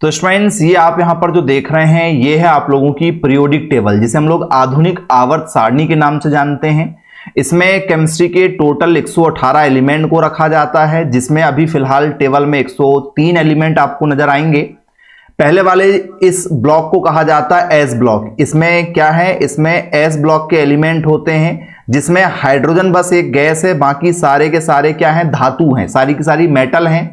तो स्टूडेंट्स ये आप यहां पर जो देख रहे हैं ये है आप लोगों की पीरियोडिक टेबल, जिसे हम लोग आधुनिक आवर्त सारणी के नाम से जानते हैं। इसमें केमिस्ट्री के टोटल 118 एलिमेंट को रखा जाता है, जिसमें अभी फिलहाल टेबल में 103 एलिमेंट आपको नजर आएंगे। पहले वाले इस ब्लॉक को कहा जाता है एस ब्लॉक। इसमें क्या है, इसमें एस ब्लॉक के एलिमेंट होते हैं, जिसमें हाइड्रोजन बस एक गैस है, बाकी सारे के सारे क्या हैं, धातु हैं, सारी की सारी मेटल हैं।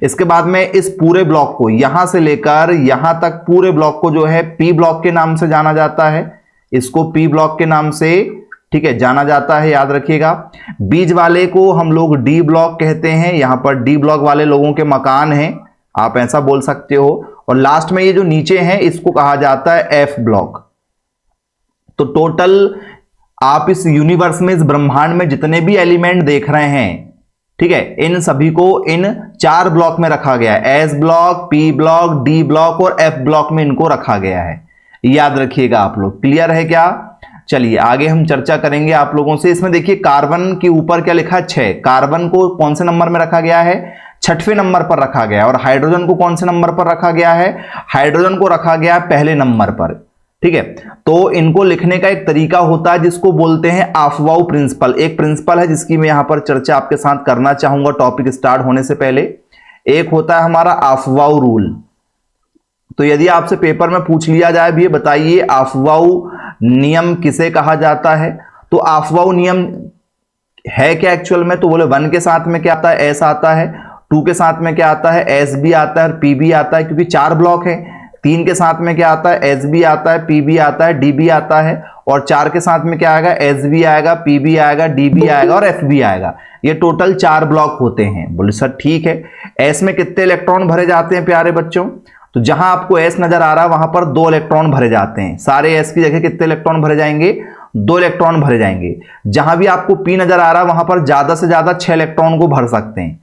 इसके बाद में इस पूरे ब्लॉक को यहां से लेकर यहां तक पूरे ब्लॉक को जो है पी ब्लॉक के नाम से जाना जाता है। इसको पी ब्लॉक के नाम से ठीक है जाना जाता है, याद रखिएगा। बीच वाले को हम लोग डी ब्लॉक कहते हैं। यहां पर डी ब्लॉक वाले लोगों के मकान हैं, आप ऐसा बोल सकते हो। और लास्ट में ये जो नीचे है इसको कहा जाता है एफ ब्लॉक। तो टोटल आप इस यूनिवर्स में, इस ब्रह्मांड में जितने भी एलिमेंट देख रहे हैं, ठीक है, इन सभी को इन 4 ब्लॉक में रखा गया है। S block, P block, D block और एफ ब्लॉक में इनको रखा गया है, याद रखिएगा आप लोग। क्लियर है क्या? चलिए आगे हम चर्चा करेंगे आप लोगों से। इसमें देखिए कार्बन के ऊपर क्या लिखा है, 6। कार्बन को कौन से नंबर में रखा गया है? 6वें नंबर पर रखा गया है। और हाइड्रोजन को कौन से नंबर पर रखा गया है? हाइड्रोजन को रखा गया है पहले नंबर पर, ठीक है। तो इनको लिखने का एक तरीका होता है जिसको बोलते हैं अफवाऊ प्रिंसिपल। एक प्रिंसिपल है जिसकी मैं यहां पर चर्चा आपके साथ करना चाहूंगा टॉपिक स्टार्ट होने से पहले। एक होता है हमारा अफवाऊ रूल। तो यदि आपसे पेपर में पूछ लिया जाए भी बताइए अफवाऊ नियम किसे कहा जाता है, तो अफवाऊ नियम है क्या एक्चुअल में? तो बोले 1 के साथ में क्या आता है? एस आता है। 2 के साथ में क्या आता है? एस भी आता है और पी भी आता है, क्योंकि 4 ब्लॉक है। 3 के साथ में क्या आता है? एस भी आता है, पी भी आता है, डी भी आता है। और 4 के साथ में क्या आएगा? एस भी आएगा, पी भी आएगा, डी भी आएगा और एफ भी आएगा। ये टोटल 4 ब्लॉक होते हैं। बोले सर ठीक है, एस में कितने इलेक्ट्रॉन भरे जाते हैं प्यारे बच्चों? तो जहां आपको एस नजर आ रहा है वहां पर 2 इलेक्ट्रॉन भरे जाते हैं। सारे एस की जगह कितने इलेक्ट्रॉन भरे जाएंगे? 2 इलेक्ट्रॉन भरे जाएंगे। जहां भी आपको पी नजर आ रहा है वहां पर ज्यादा से ज्यादा 6 इलेक्ट्रॉन को भर सकते हैं।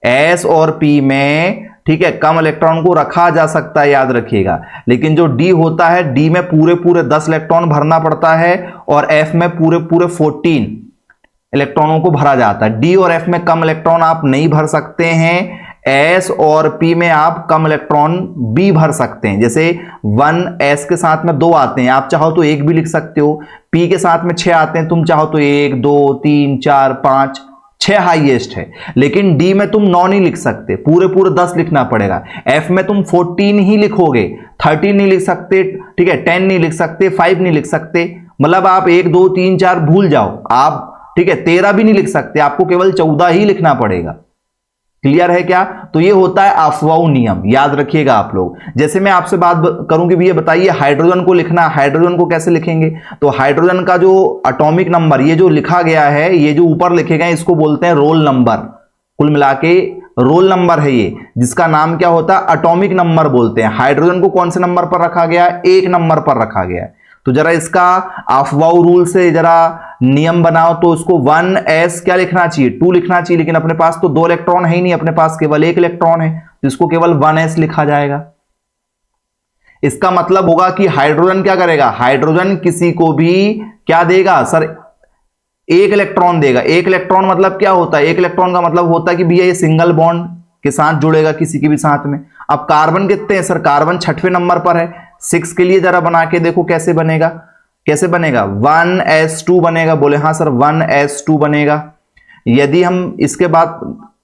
एस और पी में ठीक है कम इलेक्ट्रॉन को रखा जा सकता है, याद रखिएगा। लेकिन जो डी होता है, डी में पूरे पूरे 10 इलेक्ट्रॉन भरना पड़ता है और एफ में पूरे पूरे 14 इलेक्ट्रॉनों को भरा जाता है। डी और एफ में कम इलेक्ट्रॉन आप नहीं भर सकते हैं। एस और पी में आप कम इलेक्ट्रॉन भी भर सकते हैं। जैसे 1 एस के साथ में 2 आते हैं, आप चाहो तो 1 भी लिख सकते हो। पी के साथ में 6 आते हैं, तुम चाहो तो 1 2 3 4 5 6 हाईएस्ट है। लेकिन डी में तुम 9 नहीं लिख सकते, पूरे पूरे 10 लिखना पड़ेगा। एफ में तुम 14 ही लिखोगे, 13 नहीं लिख सकते, ठीक है, 10 नहीं लिख सकते, 5 नहीं लिख सकते। मतलब आप 1 2 3 4 भूल जाओ आप, ठीक है, 13 भी नहीं लिख सकते, आपको केवल 14 ही लिखना पड़ेगा। क्लियर है क्या? तो ये होता है अफवाऊ नियम, याद रखिएगा आप लोग। जैसे मैं आपसे बात करूंगी भैया बताइए हाइड्रोजन को लिखना, हाइड्रोजन को कैसे लिखेंगे? तो हाइड्रोजन का जो एटॉमिक नंबर ये जो लिखा गया है, ये जो ऊपर लिखे गए इसको बोलते हैं रोल नंबर। कुल मिला के रोल नंबर है ये, जिसका नाम क्या होता है? एटॉमिक नंबर बोलते हैं। हाइड्रोजन को कौन से नंबर पर रखा गया? 1 नंबर पर रखा गया है। तो जरा इसका अफवाऊ रूल से जरा नियम बनाओ, तो उसको 1s क्या लिखना चाहिए? 2 लिखना चाहिए। लेकिन अपने पास तो 2 इलेक्ट्रॉन है ही नहीं, अपने पास केवल 1 इलेक्ट्रॉन है, तो इसको केवल 1s लिखा जाएगा। इसका मतलब होगा कि हाइड्रोजन क्या करेगा? हाइड्रोजन किसी को भी क्या देगा सर? 1 इलेक्ट्रॉन देगा। 1 इलेक्ट्रॉन मतलब क्या होता है? 1 इलेक्ट्रॉन का मतलब होता है कि भैया ये सिंगल बॉन्ड के साथ जुड़ेगा किसी के भी साथ में। अब कार्बन कितने हैं सर? कार्बन 6वें नंबर पर है। 6 के लिए जरा बना के देखो कैसे बनेगा, कैसे बनेगा? 1s2 बनेगा। बोले हाँ सर 1s2 बनेगा। यदि हम इसके बाद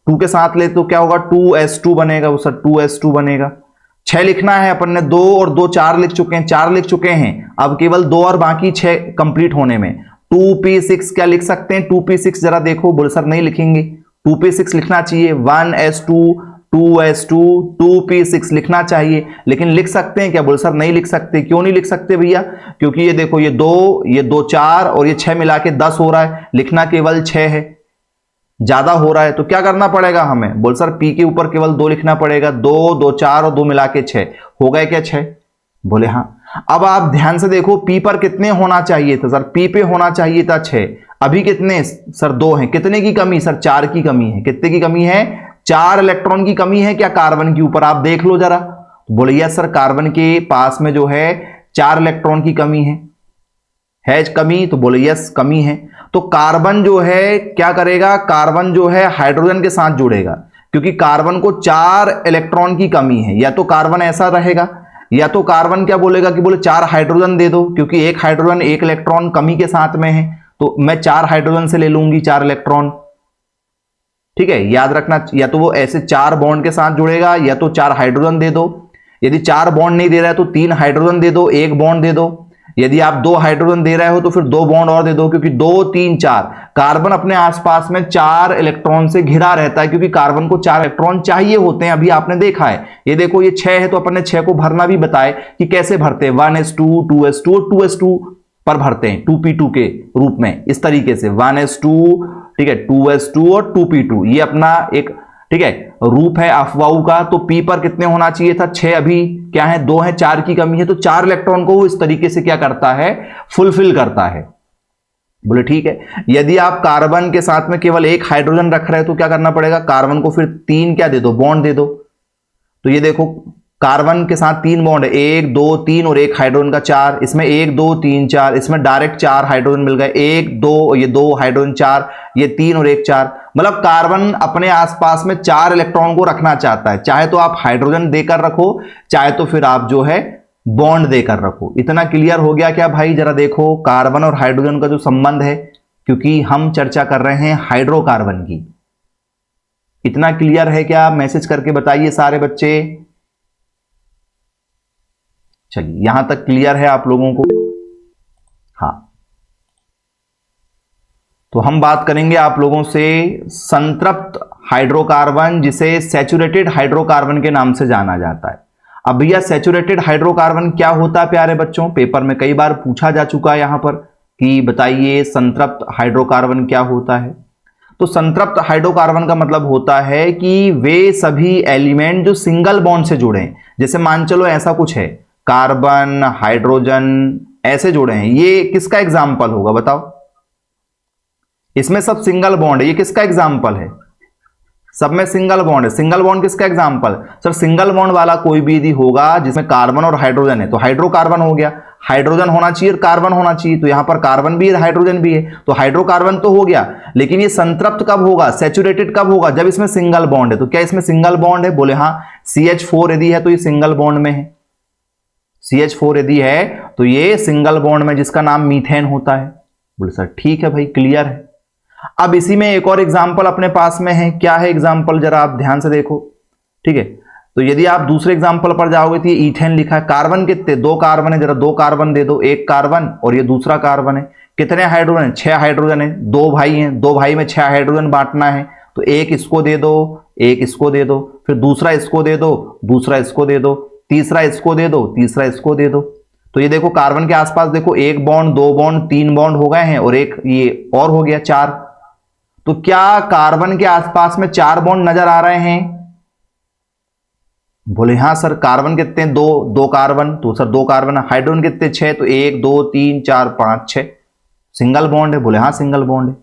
2 के साथ ले तो क्या होगा? 2s2 बनेगा। वो सर 2s2 बनेगा। 6 लिखना है अपन ने, 2 और 2 4 लिख चुके हैं, 4 लिख चुके हैं। अब केवल 2 और बाकी 6 कंप्लीट होने में 2p6 क्या लिख सकते हैं? 2p6 जरा देखो। बोले सर नहीं लिखेंगे, 2p6 लिखना चाहिए। 1s2 2s2 2p6 लिखना चाहिए। लेकिन लिख सकते हैं क्या? बोले सर नहीं लिख सकते। क्यों नहीं लिख सकते भैया? क्योंकि ये देखो ये 2 4 और ये 6 मिला के 10 हो रहा है, लिखना केवल 6 है, ज्यादा हो रहा है। तो क्या करना पड़ेगा हमें? बोल सर पी के ऊपर केवल 2 लिखना पड़ेगा। 2 2 4 और 2 मिला के 6 हो गए क्या? 6। बोले हाँ। अब आप ध्यान से देखो पी पर कितने होना चाहिए था सर? पी पे होना चाहिए था 6, अभी कितने सर? 2 हैं। कितने की कमी सर? 4 की कमी है। कितने की कमी है? 4 इलेक्ट्रॉन की कमी है क्या कार्बन के ऊपर? आप देख लो जरा। बोले यस सर कार्बन के पास में जो है 4 इलेक्ट्रॉन की कमी है कमी? तो बोले यस कमी है। तो कार्बन जो है क्या करेगा? कार्बन जो है हाइड्रोजन के साथ जुड़ेगा। क्योंकि कार्बन को 4 इलेक्ट्रॉन की कमी है। या तो कार्बन ऐसा रहेगा, या तो कार्बन क्या बोलेगा कि बोले 4 हाइड्रोजन दे दो, क्योंकि एक हाइड्रोजन 1 इलेक्ट्रॉन कमी के साथ में है, तो मैं 4 हाइड्रोजन से ले लूंगी 4 इलेक्ट्रॉन। ठीक है, याद रखना, या तो वो ऐसे 4 बॉन्ड के साथ जुड़ेगा, या तो 4 हाइड्रोजन दे दो। यदि 4 बॉन्ड नहीं दे रहा है तो 3 हाइड्रोजन दे दो, 1 बॉन्ड दे दो। यदि आप 2 हाइड्रोजन दे रहे हो तो फिर 2 बॉन्ड और दे दो, क्योंकि 2 3 4 कार्बन अपने आसपास में 4 इलेक्ट्रॉन से घिरा रहता है, क्योंकि कार्बन को 4 इलेक्ट्रॉन चाहिए होते हैं। अभी आपने देखा है, ये देखो ये 6 है तो अपन ने 6 को भरना भी बताए कि कैसे भरते हैं, 1s2 2s2 और 2s2 पर भरते हैं 2p2 के रूप में, इस तरीके से 1s2, ठीक है, 2s2 और 2p2, ये अपना एक, ठीक है, रूप है अफवाऊ का। तो p पर कितने होना चाहिए था, 6, अभी क्या है 2 है, 4 की कमी है, तो 4 इलेक्ट्रॉन को वो इस तरीके से क्या करता है, फुलफिल करता है। बोले ठीक है। यदि आप कार्बन के साथ में केवल 1 हाइड्रोजन रख रहे हो तो क्या करना पड़ेगा, कार्बन को फिर 3 क्या दे दो, बॉन्ड दे दो। तो ये देखो कार्बन के साथ 3 बॉन्ड है, 1 2 3 और 1 हाइड्रोजन का 4, इसमें 1 2 3 4, इसमें डायरेक्ट 4 हाइड्रोजन मिल गए, 1 2, ये 2 हाइड्रोजन 4, ये 3 और 1 4। मतलब कार्बन अपने आसपास में 4 इलेक्ट्रॉन को रखना चाहता है, चाहे तो आप हाइड्रोजन देकर रखो, चाहे तो फिर आप जो है बॉन्ड देकर रखो। इतना क्लियर हो गया क्या भाई? जरा देखो कार्बन और हाइड्रोजन का जो संबंध है, क्योंकि हम चर्चा कर रहे हैं हाइड्रोकार्बन की। इतना क्लियर है क्या? मैसेज करके बताइए सारे बच्चे। चलिए यहां तक क्लियर है आप लोगों को? हाँ, तो हम बात करेंगे आप लोगों से संतृप्त हाइड्रोकार्बन, जिसे सैचुरेटेड हाइड्रोकार्बन के नाम से जाना जाता है। अब भैया सैचुरेटेड हाइड्रोकार्बन क्या होता है प्यारे बच्चों? पेपर में कई बार पूछा जा चुका है यहां पर कि बताइए संतृप्त हाइड्रोकार्बन क्या होता है। तो संतृप्त हाइड्रोकार्बन का मतलब होता है कि वे सभी एलिमेंट जो सिंगल बॉन्ड से जुड़े हैं, जैसे मान चलो ऐसा कुछ है, कार्बन हाइड्रोजन ऐसे जुड़े हैं, ये किसका एग्जाम्पल होगा बताओ? इसमें सब सिंगल बॉन्ड है, ये किसका एग्जाम्पल है? सब में सिंगल बॉन्ड है। सिंगल बॉन्ड किसका एग्जाम्पल? सर सिंगल बॉन्ड वाला कोई भी यदि होगा जिसमें कार्बन और हाइड्रोजन है तो हाइड्रोकार्बन हो गया। हाइड्रोजन होना चाहिए और कार्बन होना चाहिए, तो यहां पर कार्बन भी है हाइड्रोजन भी है, तो हाइड्रोकार्बन तो हो गया। लेकिन ये संतृप्त कब होगा, सैचुरेटेड कब होगा? जब इसमें सिंगल बॉन्ड है। तो क्या इसमें सिंगल बॉन्ड है? बोले हाँ। CH4 यदि है तो ये सिंगल बॉन्ड में है। CH4 यदि है तो ये सिंगल बॉन्ड में, जिसका नाम मीथेन होता है। बोले सर ठीक है भाई, क्लियर है। अब इसी में एक और एग्जाम्पल अपने पास में है। क्या है एग्जाम्पल? जरा आप ध्यान से देखो, ठीक है। तो यदि आप दूसरे एग्जाम्पल पर जाओगे तो ये ईथेन लिखा है। कार्बन कितने? 2 कार्बन है, जरा 2 कार्बन दे दो, 1 कार्बन और ये दूसरा कार्बन है। कितने हाइड्रोजन? 6 हाइड्रोजन है। 2 भाई हैं, 2 भाई में 6 हाइड्रोजन बांटना है, तो 1 इसको दे दो, 1 इसको दे दो, फिर दूसरा इसको दे दो, दूसरा इसको दे दो, तीसरा इसको दे दो, तीसरा इसको दे दो। तो ये देखो कार्बन के आसपास देखो 1 बॉन्ड, 2 बॉन्ड, 3 बॉन्ड हो गए हैं और एक ये और हो गया 4। तो क्या कार्बन के आसपास में 4 बॉन्ड नजर आ रहे हैं? बोले हाँ सर। कार्बन कितने? 2 कार्बन, तो सर 2 कार्बन। हाइड्रोजन कितने? 6, तो 1 2 3 4 5 6, सिंगल बॉन्ड है। बोले हाँ सिंगल बॉन्ड है।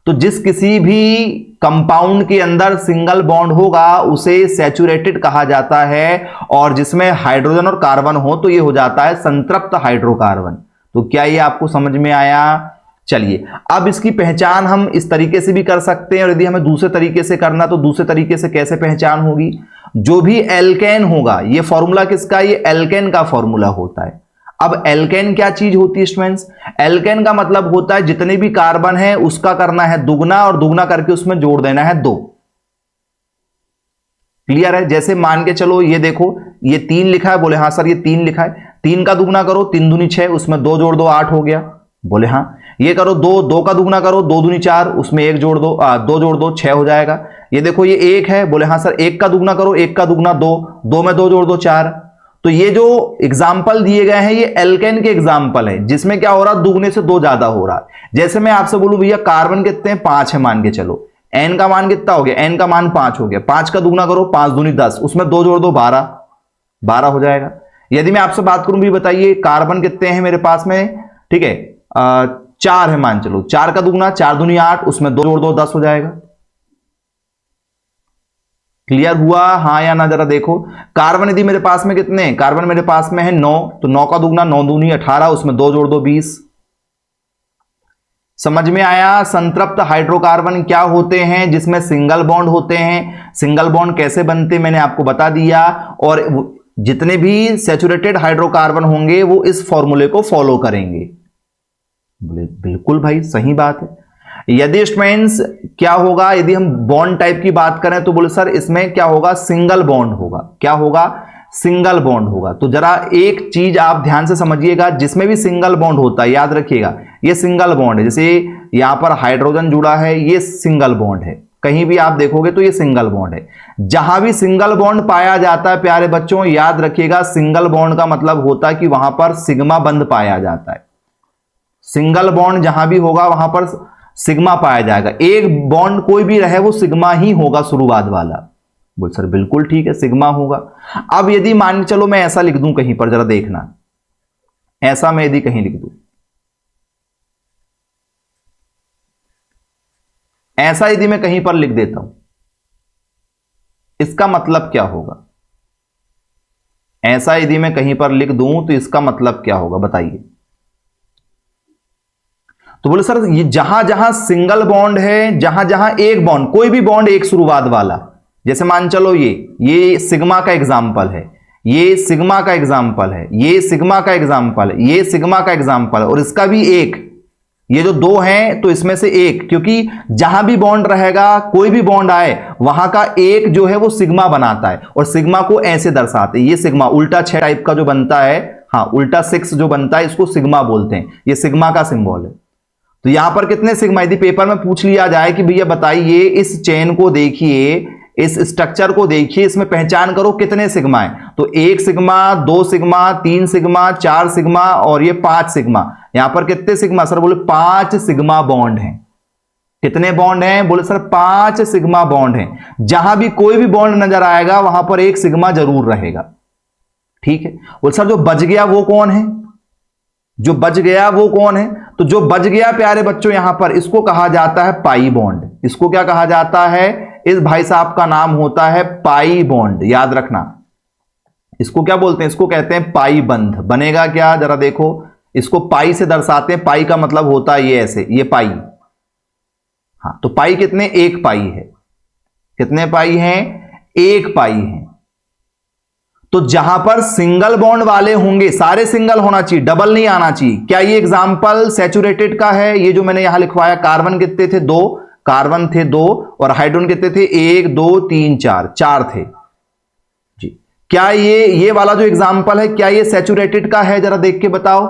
तो जिस किसी भी कंपाउंड के अंदर सिंगल बॉन्ड होगा उसे सैचुरेटेड कहा जाता है, और जिसमें हाइड्रोजन और कार्बन हो तो ये हो जाता है संतृप्त हाइड्रोकार्बन। तो क्या ये आपको समझ में आया? चलिए अब इसकी पहचान हम इस तरीके से भी कर सकते हैं, और यदि हमें दूसरे तरीके से करना तो दूसरे तरीके से कैसे पहचान होगी? जो भी एल्केन होगा, ये फॉर्मूला किसका? ये एल्केन का फॉर्मूला होता है। अब एल्केन क्या चीज होती है स्टूडेंट्स? एल्केन का मतलब होता है जितने भी कार्बन है उसका करना है दुगना, और दुगना करके उसमें जोड़ देना है 2। क्लियर है? जैसे मान के चलो ये देखो ये 3 लिखा है। बोले हाँ सर ये 3 लिखा है। 3 का दुगना करो, 3 दूनी 6, उसमें 2 जोड़ दो 8 हो गया। बोले हाँ। ये करो 2 का दुगना करो, 2 दूनी 4, उसमें 1 जोड़ दो, 2 जोड़ दो 6 हो जाएगा। ये देखो ये 1 है। बोले हाँ सर 1 का दुगना करो, 1 का दुगना 2, 2 में 2 जोड़ दो 4। तो ये जो एग्जाम्पल दिए गए हैं ये एल्केन के एग्जाम्पल है, जिसमें क्या हो रहा है, दुगने से 2 ज्यादा हो रहा है। जैसे मैं आपसे बोलूं भैया कार्बन कितने हैं? 5 है मान के चलो। एन का मान कितना हो गया? एन का मान 5 हो गया। 5 का दुगना करो, 5 दूनी 10, उसमें 2 जोड़ दो 12 हो जाएगा। यदि मैं आपसे बात करूं भी, बताइए कार्बन कितने हैं मेरे पास में? ठीक है 4 है मान चलो। 4 का दुगना 4 दूनी 8, उसमें 2 जोड़ दो 10 हो जाएगा। क्लियर हुआ हाँ या ना? जरा देखो कार्बन यदि मेरे पास में कितने हैं? कार्बन मेरे पास में है 9, तो 9 का दुगना 9 दूनी 18, उसमें 2 जोड़ दो 20। समझ में आया? संतृप्त हाइड्रोकार्बन क्या होते हैं? जिसमें सिंगल बॉन्ड होते हैं। सिंगल बॉन्ड कैसे बनते मैंने आपको बता दिया। और जितने भी सैचुरेटेड हाइड्रोकार्बन होंगे वो इस फॉर्मूले को फॉलो करेंगे। बोले बिल्कुल भाई सही बात है। यदि स्टूडेंट्स क्या होगा, यदि हम बॉन्ड टाइप की बात करें तो बोले सर इसमें क्या होगा, सिंगल बॉन्ड होगा। क्या होगा? सिंगल बॉन्ड होगा। तो जरा एक चीज आप ध्यान से समझिएगा, जिसमें भी सिंगल बॉन्ड होता है याद रखिएगा ये सिंगल बॉन्ड है। जैसे यहां पर हाइड्रोजन जुड़ा है, ये सिंगल बॉन्ड है। कहीं भी आप देखोगे तो ये सिंगल बॉन्ड है। जहां भी सिंगल बॉन्ड पाया जाता है प्यारे बच्चों, याद रखिएगा सिंगल बॉन्ड का मतलब होता है कि वहां पर सिग्मा बंध पाया जाता है। सिंगल बॉन्ड जहां भी होगा वहां पर सिग्मा पाया जाएगा। एक बॉन्ड कोई भी रहे वो सिग्मा ही होगा शुरुआत वाला। बोल सर बिल्कुल ठीक है, सिग्मा होगा। अब यदि मान चलो मैं ऐसा लिख दूं कहीं पर, जरा देखना, ऐसा मैं यदि कहीं लिख दूं, ऐसा यदि मैं कहीं पर लिख देता हूं, इसका मतलब क्या होगा? ऐसा यदि मैं कहीं पर लिख दूं तो इसका मतलब क्या होगा बताइए? तो बोले सर ये जहां जहां सिंगल बॉन्ड है, जहां जहां एक बॉन्ड, कोई भी बॉन्ड एक शुरुआत वाला, जैसे मान चलो ये सिग्मा का एग्जाम्पल है, ये सिग्मा का एग्जाम्पल है, ये सिग्मा का एग्जाम्पल है, ये सिग्मा का एग्जाम्पल है, और इसका भी एक, ये जो दो हैं तो इसमें से एक, क्योंकि जहां भी बॉन्ड रहेगा, कोई भी बॉन्ड आए, वहां का एक जो है वो सिग्मा बनाता है। और सिग्मा को ऐसे दर्शाते हैं, ये सिग्मा उल्टा 6 टाइप का जो बनता है, हाँ उल्टा 6 जो बनता है इसको सिग्मा बोलते हैं। ये सिग्मा का सिंबल है। तो यहां पर कितने सिग्मा, यदि पेपर में पूछ लिया जाए कि भैया बताइए इस चेन को देखिए, इस स्ट्रक्चर को देखिए, इसमें पहचान करो कितने सिग्मा है, तो 1 सिग्मा, 2 सिग्मा, 3 सिग्मा, 4 सिग्मा और ये 5 सिग्मा। यहां पर कितने सिग्मा? सर बोले 5 सिग्मा बॉन्ड हैं। कितने बॉन्ड हैं? बोले सर 5 सिग्मा बॉन्ड हैं। जहां भी कोई भी बॉन्ड नजर आएगा वहां पर एक सिग्मा जरूर रहेगा। ठीक है। बोले सर जो बच गया वो कौन है? जो बच गया वो कौन है? तो जो बच गया प्यारे बच्चों यहां पर, इसको कहा जाता है पाई बॉन्ड। इसको क्या कहा जाता है? इस भाई साहब का नाम होता है पाई बॉन्ड। याद रखना, इसको क्या बोलते हैं? इसको कहते हैं पाई बंध। बनेगा क्या? जरा देखो, इसको पाई से दर्शाते हैं। पाई का मतलब होता है ये ऐसे, ये पाई। हाँ तो पाई कितने? 1 पाई है। कितने पाई हैं? 1 पाई है। तो जहां पर सिंगल बॉन्ड वाले होंगे, सारे सिंगल होना चाहिए, डबल नहीं आना चाहिए। क्या ये एग्जाम्पल सैचुरेटेड का है? ये जो मैंने यहां लिखवाया, कार्बन कितने थे? 2 कार्बन थे 2, और हाइड्रोजन कितने थे? 1 2 3 4 थे जी। क्या ये वाला जो एग्जाम्पल है, क्या ये सैचुरेटेड का है? जरा देख के बताओ।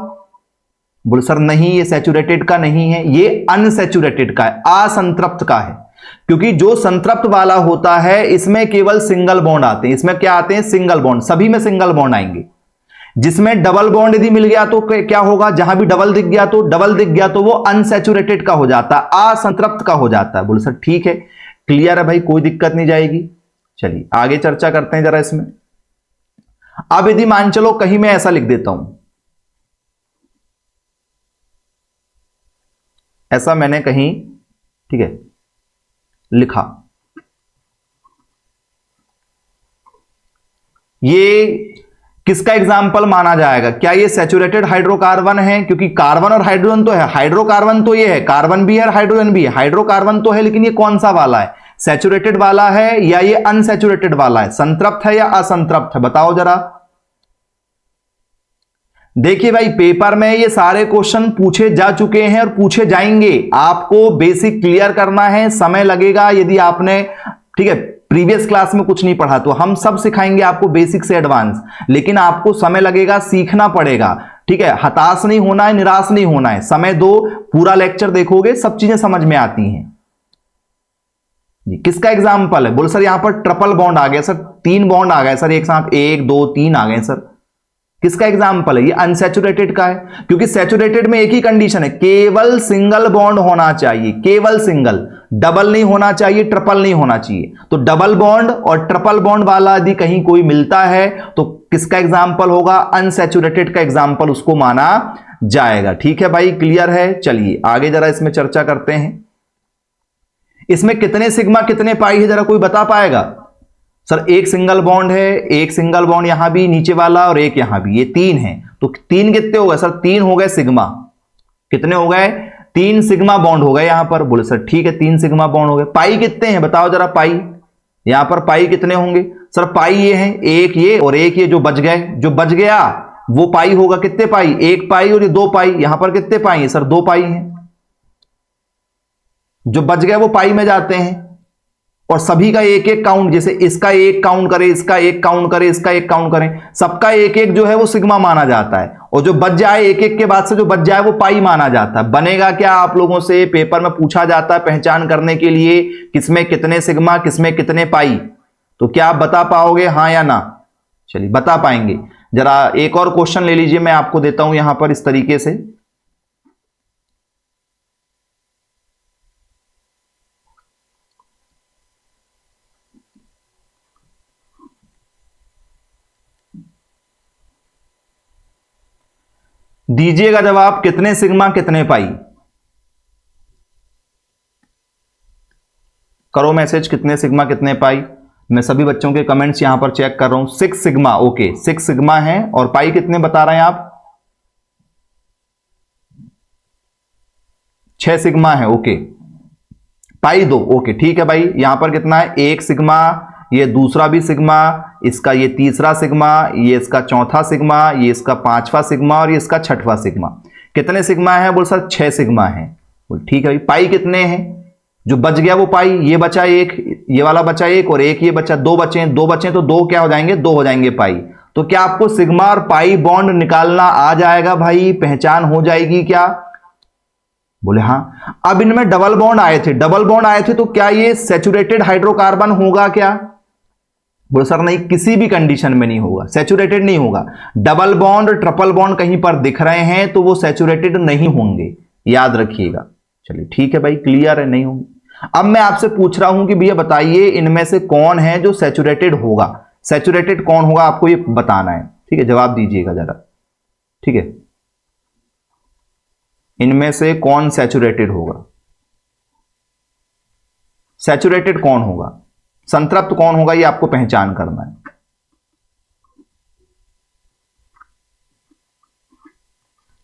बोले सर नहीं, ये सैचुरेटेड का नहीं है, ये अनसैचुरेटेड का है, असंतृप्त का है। क्योंकि जो संतृप्त वाला होता है इसमें केवल सिंगल बॉन्ड आते हैं। इसमें क्या आते हैं? सिंगल बॉन्ड, सभी में सिंगल बॉन्ड आएंगे। जिसमें डबल बॉन्ड यदि मिल गया तो क्या होगा? जहां भी डबल दिख गया तो वो अनसैचुरेटेड का हो जाता है, असंतृप्त का हो जाता है। बोले सर ठीक है, क्लियर है भाई, कोई दिक्कत नहीं जाएगी। चलिए आगे चर्चा करते हैं जरा इसमें। अब यदि मान चलो कहीं मैं ऐसा लिख देता हूं, ऐसा मैंने कहीं, ठीक है, लिखा, ये किसका एग्जाम्पल माना जाएगा? क्या ये सैचुरेटेड हाइड्रोकार्बन है? क्योंकि कार्बन और हाइड्रोजन तो है, हाइड्रोकार्बन तो ये है, कार्बन भी है और हाइड्रोजन भी है। हाइड्रोकार्बन तो है, लेकिन ये कौन सा वाला है? सैचुरेटेड वाला है या ये अनसैचुरेटेड वाला है? संतृप्त है या असंतृप्त है? बताओ जरा। देखिए भाई, पेपर में ये सारे क्वेश्चन पूछे जा चुके हैं और पूछे जाएंगे। आपको बेसिक क्लियर करना है, समय लगेगा। यदि आपने, ठीक है, प्रीवियस क्लास में कुछ नहीं पढ़ा तो हम सब सिखाएंगे आपको बेसिक से एडवांस, लेकिन आपको समय लगेगा, सीखना पड़ेगा। ठीक है, हताश नहीं होना है, निराश नहीं होना है। समय दो, पूरा लेक्चर देखोगे, सब चीजें समझ में आती हैं जी। किसका एग्जाम्पल है? बोल सर यहां पर ट्रिपल बॉन्ड आ गया सर, 3 बॉन्ड आ गए सर एक साथ, 1 2 3 आ गए सर। किसका एग्जाम्पल है? ये अनसैचुरेटेड का है, क्योंकि सैचुरेटेड में एक ही कंडीशन है, केवल सिंगल बॉन्ड होना चाहिए, केवल सिंगल, डबल नहीं होना चाहिए, ट्रिपल नहीं होना चाहिए। तो डबल बॉन्ड और ट्रिपल बॉन्ड वाला यदि कहीं कोई मिलता है तो किसका एग्जाम्पल होगा? अनसैचुरेटेड का एग्जाम्पल उसको माना जाएगा। ठीक है भाई, क्लियर है? चलिए आगे जरा इसमें चर्चा करते हैं। इसमें कितने सिग्मा कितने पाई है, जरा कोई बता पाएगा? सर एक सिंगल बॉन्ड है, एक सिंगल बॉन्ड यहां भी नीचे वाला और एक यहां भी, ये 3 है। तो 3 कितने हो गए सर? 3 हो गए सिग्मा। कितने हो गए? 3 सिग्मा बॉन्ड हो गए यहां पर। बोले सर ठीक है 3 सिग्मा बॉन्ड हो गए। पाई कितने हैं बताओ जरा, पाई यहां पर पाई कितने होंगे सर? पाई ये है, एक ये और एक ये जो बच गए, जो बच गया वो पाई होगा। कितने पाई? 1 पाई और ये 2 पाई। यहां पर कितने पाई है सर? 2 पाई हैं। जो बच गए वो पाई में जाते हैं और सभी का एक एक काउंट, जैसे इसका एक काउंट करें, इसका एक काउंट करें, इसका एक काउंट करें, सबका एक एक जो है वो सिग्मा माना जाता है और जो बच जाए एक एक के बाद से जो बच जाए वो पाई माना जाता है। बनेगा क्या? आप लोगों से पेपर में पूछा जाता है पहचान करने के लिए किसमें कितने सिग्मा किसमें कितने पाई, तो क्या आप बता पाओगे हां या ना? चलिए बता पाएंगे। जरा एक और क्वेश्चन ले लीजिए, मैं आपको देता हूं यहां पर इस तरीके से। दीजिएगा जवाब, कितने सिग्मा कितने पाई? करो मैसेज, कितने सिग्मा कितने पाई। मैं सभी बच्चों के कमेंट्स यहां पर चेक कर रहा हूं। 6 सिग्मा, ओके 6 सिग्मा है और पाई कितने बता रहे हैं आप? 6 सिग्मा है, ओके। पाई 2, ओके ठीक है भाई। यहां पर कितना है? 1 सिग्मा, ये दूसरा भी सिग्मा, इसका ये तीसरा सिग्मा, ये इसका चौथा सिग्मा, ये इसका 5वां सिग्मा और ये इसका 6वां सिग्मा। कितने सिग्मा है? बोल सर 6 सिग्मा है। बोल ठीक है भाई। पाई कितने हैं? जो बच गया वो पाई, ये बचा एक, ये वाला बचा एक और एक ये बचा, 2 बचे हैं। 2 बचे तो 2 क्या हो जाएंगे? 2 हो जाएंगे पाई। तो क्या आपको सिग्मा और पाई बॉन्ड निकालना आ जाएगा भाई? पहचान हो जाएगी क्या? बोले हां। अब इनमें डबल बॉन्ड आए थे, डबल बॉन्ड आए थे तो क्या ये सैचुरेटेड हाइड्रोकार्बन होगा क्या? बोले सर नहीं, किसी भी कंडीशन में नहीं होगा, सैचुरेटेड नहीं होगा। डबल बॉन्ड ट्रिपल बॉन्ड कहीं पर दिख रहे हैं तो वो सैचुरेटेड नहीं होंगे, याद रखिएगा। चलिए ठीक है भाई, क्लियर है, नहीं होंगे। अब मैं आपसे पूछ रहा हूं कि भैया बताइए इनमें से कौन है जो सैचुरेटेड होगा? सैचुरेटेड कौन होगा आपको ये बताना है, ठीक है? जवाब दीजिएगा जरा, ठीक है? इनमें से कौन सैचुरेटेड होगा? सैचुरेटेड कौन होगा? संतृप्त कौन होगा? ये आपको पहचान करना है।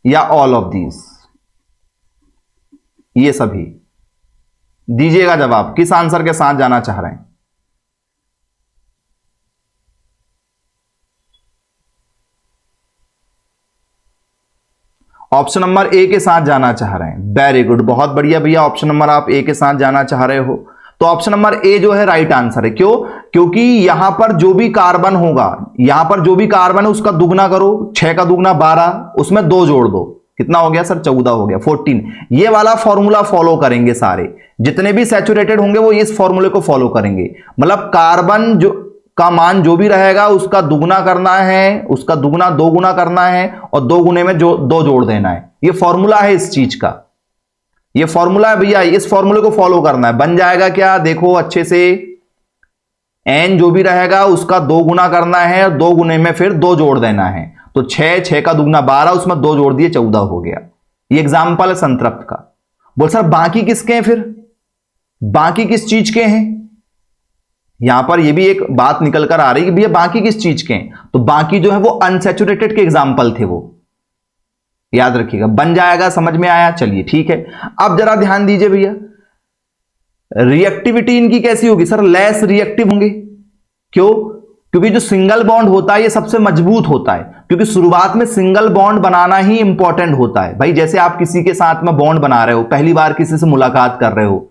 या ऑल ऑफ दीज, ये सभी। दीजिएगा जवाब, किस आंसर के साथ जाना चाह रहे हैं? ऑप्शन नंबर ए के साथ जाना चाह रहे हैं। वेरी गुड, बहुत बढ़िया भैया, ऑप्शन नंबर आप ए के साथ जाना चाह रहे हो तो ऑप्शन नंबर ए जो है राइट आंसर है। क्यों? क्योंकि यहां पर जो भी कार्बन होगा, यहां पर जो भी कार्बन है उसका दुगना करो, 6 का दुगना 12, उसमें 2 जोड़ दो, कितना हो गया सर? 14 हो गया, 14। ये वाला फॉर्मूला फॉलो करेंगे सारे, जितने भी सैचुरेटेड होंगे वो इस फॉर्मूले को फॉलो करेंगे। मतलब कार्बन जो का मान जो भी रहेगा उसका दुगना करना है, उसका दुगना 2 गुना करना है और 2 गुने में जो 2 जोड़ देना है। ये फॉर्मूला है इस चीज का, ये फॉर्मूला है भैया, इस फॉर्मूले को फॉलो करना है। बन जाएगा क्या? देखो अच्छे से, एन जो भी रहेगा उसका 2 गुना करना है और 2 गुने में फिर 2 जोड़ देना है। तो 6 का दुगना 12, उसमें 2 जोड़ दिए 14 हो गया। ये एग्जाम्पल है संतृप्त का। बोल सर बाकी किसके हैं? फिर बाकी किस चीज के हैं? यहां पर ये भी एक बात निकल कर आ रही है कि भैया बाकी किस चीज के हैं? तो बाकी जो है वो अनसैचुरेटेड के एग्जाम्पल थे, वो याद रखिएगा। बन जाएगा, समझ में आया? चलिए ठीक है। अब जरा ध्यान दीजिए भैया, रिएक्टिविटी इनकी कैसी होगी? सर लेस रिएक्टिव होंगे। क्यों? क्योंकि जो सिंगल बॉन्ड होता है ये सबसे मजबूत होता है, क्योंकि शुरुआत में सिंगल बॉन्ड बनाना ही इंपॉर्टेंट होता है भाई। जैसे आप किसी के साथ में बॉन्ड बना रहे हो, पहली बार किसी से मुलाकात कर रहे हो,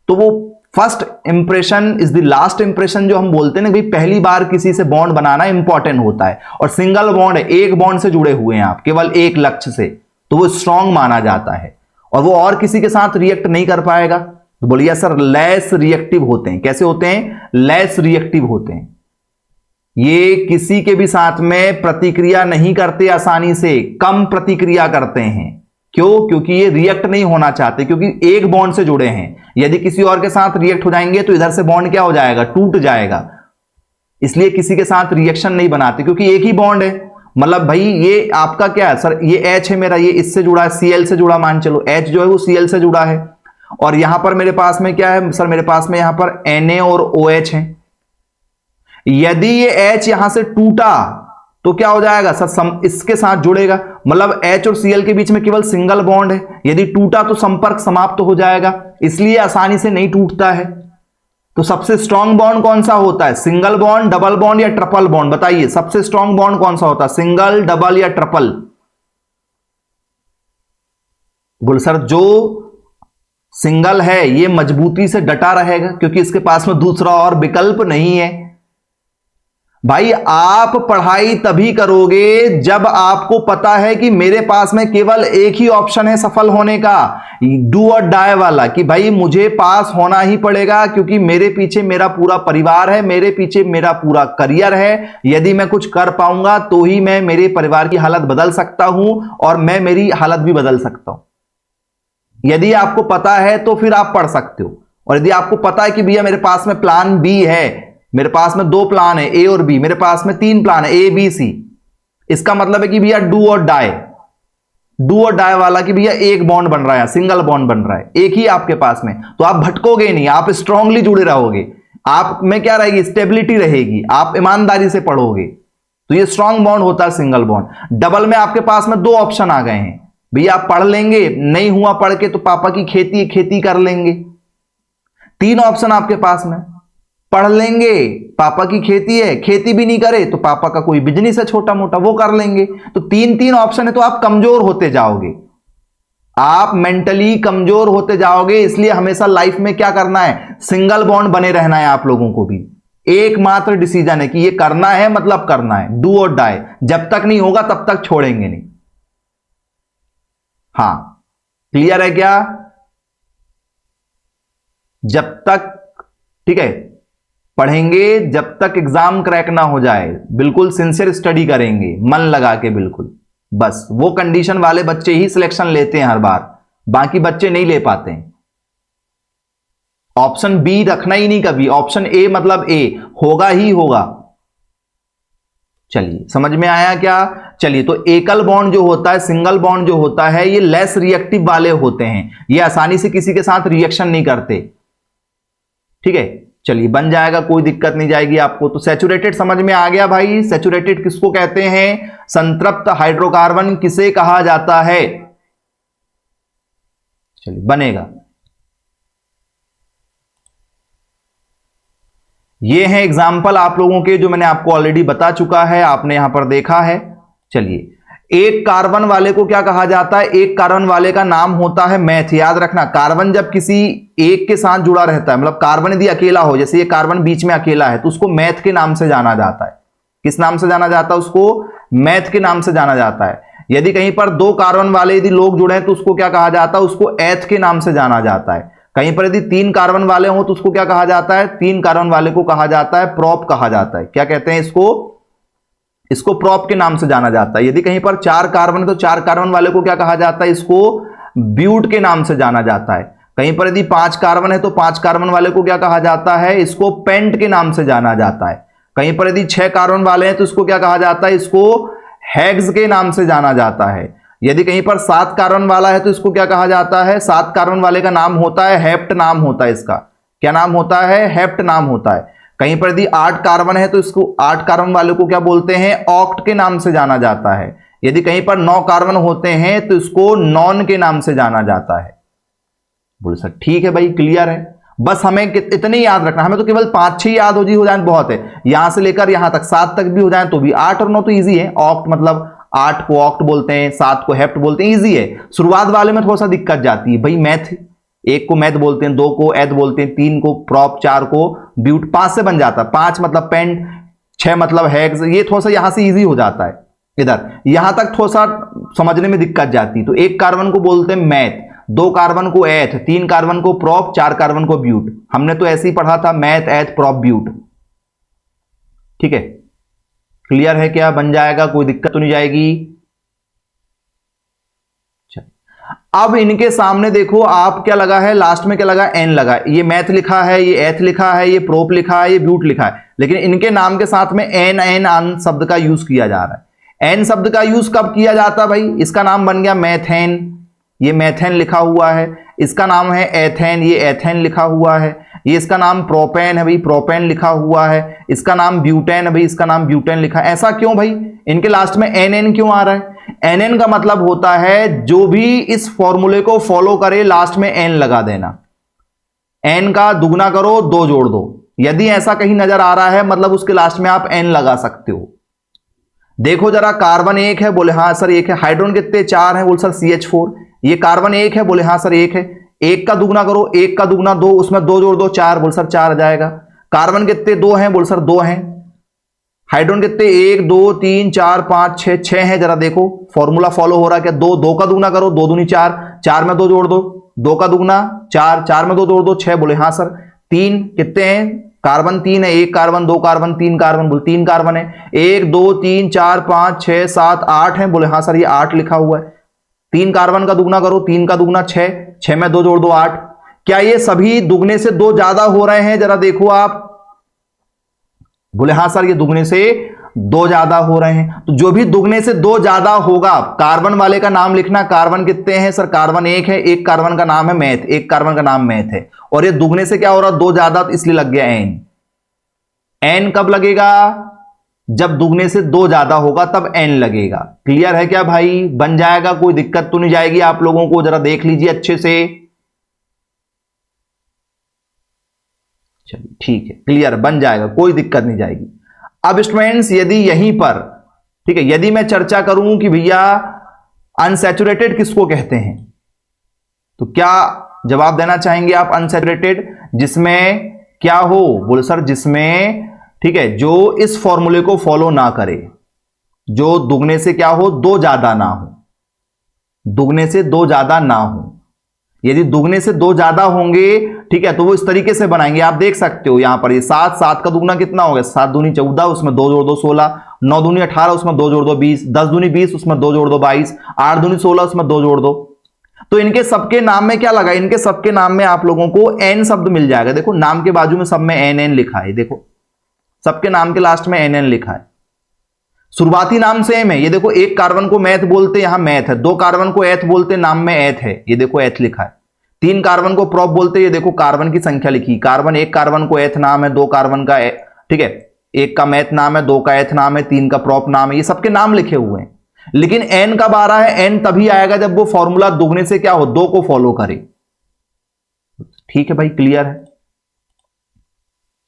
तो वो first impression is the last impression जो हम बोलते हैं ना भाई, पहली बार किसी से बॉन्ड बनाना इंपॉर्टेंट होता है। और सिंगल बॉन्ड है, एक बॉन्ड से जुड़े हुए हैं आप, केवल एक लक्ष्य से, तो वो स्ट्रांग माना जाता है और वो और किसी के साथ रिएक्ट नहीं कर पाएगा। तो बोलिए सर लेस रिएक्टिव होते हैं। कैसे होते हैं? लेस रिएक्टिव होते हैं। ये किसी के भी साथ में प्रतिक्रिया नहीं करते आसानी से, कम प्रतिक्रिया करते हैं। क्यों? क्योंकि ये रिएक्ट नहीं होना चाहते, क्योंकि एक बॉन्ड से जुड़े हैं। यदि किसी और के साथ रिएक्ट हो जाएंगे तो इधर से बॉन्ड क्या हो जाएगा? टूट जाएगा। इसलिए किसी के साथ रिएक्शन नहीं बनाते, क्योंकि एक ही बॉन्ड है। मतलब भाई ये आपका क्या है सर? ये H है मेरा, ये इससे जुड़ा है, Cl से जुड़ा, मान चलो H जो है वो Cl से जुड़ा है। और यहां पर मेरे पास में क्या है सर? मेरे पास में यहां पर Na और OH है। यदि ये H यहां से टूटा तो क्या हो जाएगा सर, इसके साथ जुड़ेगा, मतलब H और Cl के बीच में केवल सिंगल बॉन्ड है, यदि टूटा तो संपर्क समाप्त हो जाएगा, इसलिए आसानी से नहीं टूटता है। तो सबसे स्ट्रॉन्ग बॉन्ड कौन सा होता है, सिंगल बॉन्ड, डबल बॉन्ड या ट्रिपल बॉन्ड? बताइए सबसे स्ट्रॉन्ग बॉन्ड कौन सा होता है, सिंगल, डबल या ट्रिपल? बोल सर जो सिंगल है ये मजबूती से डटा रहेगा क्योंकि इसके पास में दूसरा और विकल्प नहीं है। भाई आप पढ़ाई तभी करोगे जब आपको पता है कि मेरे पास में केवल एक ही ऑप्शन है सफल होने का, डू और डाई वाला, कि भाई मुझे पास होना ही पड़ेगा क्योंकि मेरे पीछे मेरा पूरा परिवार है, मेरे पीछे मेरा पूरा करियर है। यदि मैं कुछ कर पाऊंगा तो ही मैं मेरे परिवार की हालत बदल सकता हूं और मैं मेरी हालत भी बदल सकता हूं। यदि आपको पता है तो फिर आप पढ़ सकते हो, और यदि आपको पता है कि भैया मेरे पास में प्लान बी है, मेरे पास में 2 प्लान है ए और बी, मेरे पास में 3 प्लान है ए बी सी, इसका मतलब है कि भैया डू और डाई, डू और डाई वाला कि भैया एक बॉन्ड बन रहा है, सिंगल बॉन्ड बन रहा है, एक ही आपके पास में, तो आप भटकोगे नहीं, आप स्ट्रांगली जुड़े रहोगे, आप में क्या रहेगी, स्टेबिलिटी रहेगी, आप ईमानदारी से पढ़ोगे, तो ये स्ट्रांग बॉन्ड होता है सिंगल बॉन्ड। डबल में आपके पास में 2 ऑप्शन आ गए हैं, भैया आप पढ़ लेंगे, नहीं हुआ पढ़ के तो पापा की खेती कर लेंगे। 3 ऑप्शन आपके पास में, पढ़ लेंगे, पापा की खेती है, खेती भी नहीं करे तो पापा का कोई बिजनेस है छोटा मोटा वो कर लेंगे। तो 3 ऑप्शन है, तो आप कमजोर होते जाओगे, आप मेंटली कमजोर होते जाओगे। इसलिए हमेशा लाइफ में क्या करना है, सिंगल बॉन्ड बने रहना है। आप लोगों को भी एकमात्र डिसीजन है कि ये करना है, मतलब करना है, डू और डाई। जब तक नहीं होगा तब तक छोड़ेंगे नहीं। हां क्लियर है क्या? जब तक, ठीक है, पढ़ेंगे जब तक एग्जाम क्रैक ना हो जाए, बिल्कुल सिंसियर स्टडी करेंगे मन लगा के, बिल्कुल। बस वो कंडीशन वाले बच्चे ही सिलेक्शन लेते हैं हर बार, बाकी बच्चे नहीं ले पाते हैं। ऑप्शन बी रखना ही नहीं कभी, ऑप्शन ए मतलब ए होगा ही होगा। चलिए समझ में आया क्या? चलिए, तो एकल बॉन्ड जो होता है, सिंगल बॉन्ड जो होता है, ये लेस रिएक्टिव वाले होते हैं, ये आसानी से किसी के साथ रिएक्शन नहीं करते। ठीक है, चलिए बन जाएगा, कोई दिक्कत नहीं जाएगी आपको। तो सैचुरेटेड समझ में आ गया भाई? सैचुरेटेड किसको कहते हैं? संतृप्त हाइड्रोकार्बन किसे कहा जाता है? चलिए बनेगा। ये है एग्जाम्पल आप लोगों के जो मैंने आपको ऑलरेडी बता चुका है, आपने यहां पर देखा है। चलिए, एक कार्बन वाले को क्या कहा जाता है? एक कार्बन वाले का नाम होता है मैथ। याद रखना, कार्बन जब किसी एक के साथ जुड़ा रहता है, मतलब कार्बन यदि अकेला हो, जैसे ये कार्बन बीच में अकेला है, तो उसको मैथ के नाम से जाना जाता है। किस नाम से जाना जाता है? उसको मैथ के नाम से जाना जाता है। यदि कहीं पर 2 कार्बन वाले यदि लोग जुड़े हैं तो उसको क्या कहा जाता है? उसको एथ के नाम से जाना जाता है। कहीं पर यदि 3 कार्बन वाले हो तो उसको क्या कहा जाता है? 3 कार्बन वाले को कहा जाता है प्रोप कहा जाता है। क्या कहते हैं इसको प्रोप के नाम से जाना जाता है। यदि कहीं पर 4 कार्बन है तो 4 कार्बन वाले को क्या कहा जाता है? इसको ब्यूट के नाम से जाना जाता है। कहीं पर यदि 5 कार्बन है तो 5 कार्बन वाले को क्या कहा जाता है? इसको पेंट के नाम से जाना जाता है। कहीं पर यदि 6 कार्बन वाले हैं तो इसको क्या कहा जाता है? इसको हेक्स के नाम से जाना जाता है। यदि कहीं पर 7 कार्बन वाला है तो इसको क्या कहा जाता है? 7 कार्बन वाले का नाम होता है हेप्ट नाम होता है इसका। क्या नाम होता है? हेप्ट नाम होता है। कहीं पर यदि 8 कार्बन है तो इसको 8 कार्बन वाले को क्या बोलते हैं? ऑक्ट के नाम से जाना जाता है। यदि कहीं पर 9 कार्बन होते हैं तो इसको नॉन के नाम से जाना जाता है। बोल सर ठीक है भाई, क्लियर है। बस हमें इतने याद रखना, हमें तो केवल 5-6 याद हो जाए बहुत है। यहां से लेकर यहां तक 7 तक भी हो जाए तो भी, 8 और 9 तो ईजी है। ऑक्ट मतलब 8 को ऑक्ट बोलते हैं, 7 को हेप्ट बोलते हैं, ईजी है। शुरुआत वाले में थोड़ा सा दिक्कत जाती है भाई, मैथ 1 को मैथ बोलते हैं, 2 को एथ बोलते हैं, 3 को प्रॉप, 4 को ब्यूट, 5 से बन जाता है। 5 मतलब पेंट, 6 मतलब हेक्स, ये थोड़ा सा यहां से इजी हो जाता है। इधर यहां तक थोड़ा सा समझने में दिक्कत जाती है। तो 1 कार्बन को बोलते हैं मैथ, 2 कार्बन को एथ, 3 कार्बन को प्रॉप, 4 कार्बन को ब्यूट। हमने तो ऐसे ही पढ़ा था, मैथ एथ प्रॉप ब्यूट। ठीक है, क्लियर है क्या? बन जाएगा, कोई दिक्कत तो नहीं जाएगी। अब इनके सामने देखो, आप क्या लगा है? लास्ट में क्या लगा? एन लगा। ये मैथ लिखा है, ये एथ लिखा है, ये प्रोप लिखा है, ये ब्यूट लिखा है, लेकिन इनके नाम के साथ में एन शब्द का यूज किया जा रहा है। एन शब्द का यूज कब किया जाता है भाई? इसका नाम बन गया मैथेन, ये मेथेन लिखा हुआ है, इसका नाम है एथेन, ये एथेन लिखा हुआ है, ये इसका नाम प्रोपेन है भाई, प्रोपेन लिखा हुआ है, इसका नाम ब्यूटेन है भाई, इसका नाम ब्यूटेन लिखा है। ऐसा क्यों भाई, इनके लास्ट में एन क्यों आ रहा है? एन का मतलब होता है जो भी इस फॉर्मूले को फॉलो करे लास्ट में एन लगा देना, एन का दुगना करो, 2 जोड़ दो। यदि ऐसा कहीं नजर आ रहा है मतलब उसके लास्ट में आप एन लगा सकते हो। देखो जरा, कार्बन 1 है, बोले हाँ सर 1 है। हाइड्रोजन कितने 4 हैं, बोले सर CH4। ये कार्बन 1 है, बोले हाँ सर 1 है। 1 का दुगना करो, 1 का दुगना 2, उसमें 2 जोड़ दो 4, बोले सर 4 आ जाएगा। कार्बन कितने 2 हैं, बोले सर 2 हैं। हाइड्रोजन कितने 1 2 3 4 5 6, 6 है। जरा देखो फॉर्मूला फॉलो हो रहा है क्या? 2 का दुगना करो, 2 दूनी 4, 4 में 2 जोड़ दो, 2 का दुगना 4, 4 में 2 जोड़ दो 6, बोले हाँ सर। 3 कितने हैं? कार्बन 3 है, 1 कार्बन 2 कार्बन 3 कार्बन, बोले 3 कार्बन है। 1 2 3 4 5 6 7 8 है, बोले हाँ सर ये 8 लिखा हुआ है। 3 कार्बन का दुगना करो, 3 का दुगना 6, 6 में 2 जोड़ दो 8। क्या ये सभी दुगने से 2 ज्यादा हो रहे हैं? जरा देखो आप, बोले हाँ सर ये दुगने से 2 ज्यादा हो रहे हैं। तो जो भी दुगने से 2 ज्यादा होगा, कार्बन वाले का नाम लिखना। कार्बन कितने हैं सर? कार्बन 1 है, 1 कार्बन का नाम है मैथ, 1 कार्बन का नाम मैथ है। और ये दुगने से क्या हो रहा? 2 ज्यादा, तो इसलिए लग गया एन। एन कब लगेगा? जब दुगने से 2 ज्यादा होगा तब एन लगेगा। क्लियर है क्या भाई? बन जाएगा, कोई दिक्कत तो नहीं जाएगी आप लोगों को? जरा देख लीजिए अच्छे से। चलिए ठीक है, क्लियर, बन जाएगा, कोई दिक्कत नहीं जाएगी। अब स्टूडेंट्स यदि यहीं पर, ठीक है, यदि मैं चर्चा करूं कि भैया अनसैचुरेटेड किसको कहते हैं, तो क्या जवाब देना चाहेंगे आप? अनसैचुरेटेड जिसमें क्या हो? बोले सर जिसमें, ठीक है, जो इस फॉर्मूले को फॉलो ना करे, जो दुगने से क्या हो? 2 ज्यादा ना हो, दुगने से 2 ज्यादा ना हो। यदि दुगने से 2 ज्यादा होंगे, ठीक है, तो वो इस तरीके से बनाएंगे। आप देख सकते हो यहां पर ये 7, 7 का दुगना कितना हो गया? 7 दूनी 14, उसमें 2 जोड़ दो 16, 9 दूनी 18, उसमें 2 जोड़ दो 20, 10 दूनी 20, उसमें 2 जोड़ दो 22, 8 दूनी 16, उसमें 2 जोड़ दो। तो इनके सबके नाम में क्या लगा? इनके सबके नाम में आप लोगों को एन शब्द मिल जाएगा। देखो नाम के बाजू में सब में एन एन लिखा है, देखो सबके नाम के लास्ट में एन एन लिखा है। शुरुआती नाम सेम है। ये देखो 1 कार्बन को मैथ बोलते, यहां मैथ है। 2 कार्बन को एथ बोलते, नाम में एथ है, ये देखो एथ लिखा है। 3 कार्बन को प्रोप बोलते, ये देखो कार्बन की संख्या लिखी। कार्बन 1 कार्बन को एथ नाम है, 2 कार्बन का, ठीक है, 1 का मैथ नाम है, 2 का एथ नाम है, 3 का प्रोप नाम है। ये सबके नाम लिखे हुए हैं। लेकिन एन कब आ रहा है? एन तभी आएगा जब वो फॉर्मूला दुगने से क्या हो? 2 को फॉलो करे। ठीक है भाई, क्लियर है।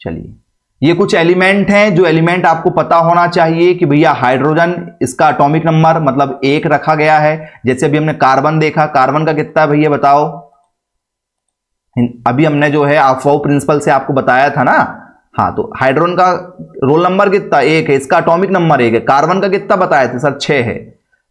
चलिए, ये कुछ एलिमेंट हैं जो एलिमेंट आपको पता होना चाहिए कि भैया हाइड्रोजन, इसका एटॉमिक नंबर मतलब 1 रखा गया है। जैसे अभी हमने कार्बन देखा, कार्बन का कितना है भैया बताओ? अभी हमने जो है अफवाह प्रिंसिपल से आपको बताया था ना। हाँ, तो हाइड्रोजन का रोल नंबर कितना? 1 है, इसका एटॉमिक नंबर 1 है। कार्बन का कितना बताया था सर? 6 है।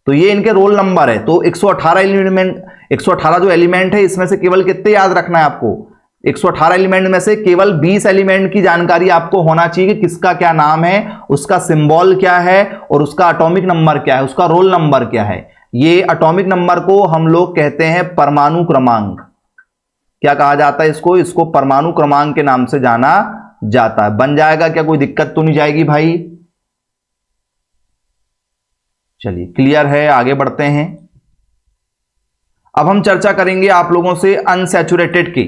तो ये इनके रोल नंबर है। तो 118 एलिमेंट, 118 जो एलिमेंट है, इसमें से केवल कितने याद रखना है आपको? 118 एलिमेंट में से केवल 20 एलिमेंट की जानकारी आपको होना चाहिए कि किसका क्या नाम है, उसका सिंबल क्या है, और उसका एटॉमिक नंबर क्या है, उसका रोल नंबर क्या है। ये एटॉमिक नंबर को हम लोग कहते हैं परमाणु क्रमांक। क्या कहा जाता है इसको? इसको परमाणु क्रमांक के नाम से जाना जाता है। बन जाएगा क्या? कोई दिक्कत तो नहीं जाएगी भाई? चलिए, क्लियर है, आगे बढ़ते हैं। अब हम चर्चा करेंगे आप लोगों से अनसैचुरेटेड की।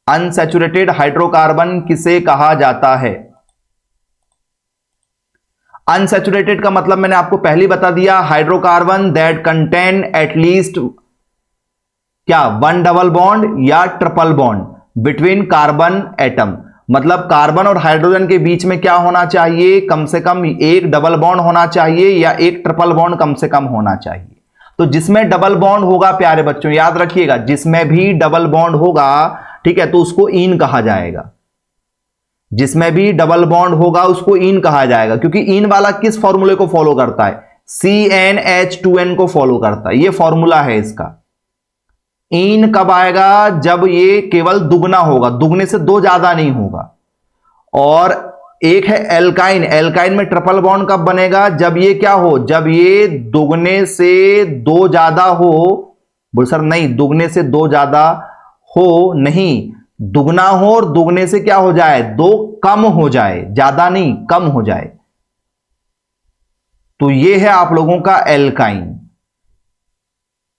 अनसैचुरेटेड हाइड्रोकार्बन किसे कहा जाता है? अनसैचुरेटेड का मतलब मैंने आपको पहले ही बता दिया, हाइड्रोकार्बन दैट कंटेन एटलीस्ट क्या? 1 डबल बॉन्ड या triple bond between carbon atom. मतलब कार्बन और हाइड्रोजन के बीच में क्या होना चाहिए? कम से कम 1 डबल बॉन्ड होना चाहिए या 1 ट्रिपल बॉन्ड कम से कम होना चाहिए। तो जिसमें डबल बॉन्ड होगा, प्यारे बच्चों याद रखिएगा, जिसमें भी डबल बॉन्ड होगा, ठीक है, तो उसको ईन कहा जाएगा। जिसमें भी डबल बॉन्ड होगा उसको ईन कहा जाएगा, क्योंकि ईन वाला किस फॉर्मूले को फॉलो करता है? CnH2n को फॉलो करता है। ये फॉर्मूला है इसका। ईन कब आएगा? जब ये केवल दुगना होगा, दुगने से 2 ज्यादा नहीं होगा। और एक है एल्काइन। एल्काइन में ट्रिपल बॉन्ड कब बनेगा? जब ये क्या हो? जब ये दुगने से 2 ज्यादा हो। बोल सर नहीं, दुगने से 2 ज्यादा हो नहीं, दुगना हो और दुगने से क्या हो जाए? 2 कम हो जाए, ज्यादा नहीं, कम हो जाए। तो ये है आप लोगों का एल्काइन।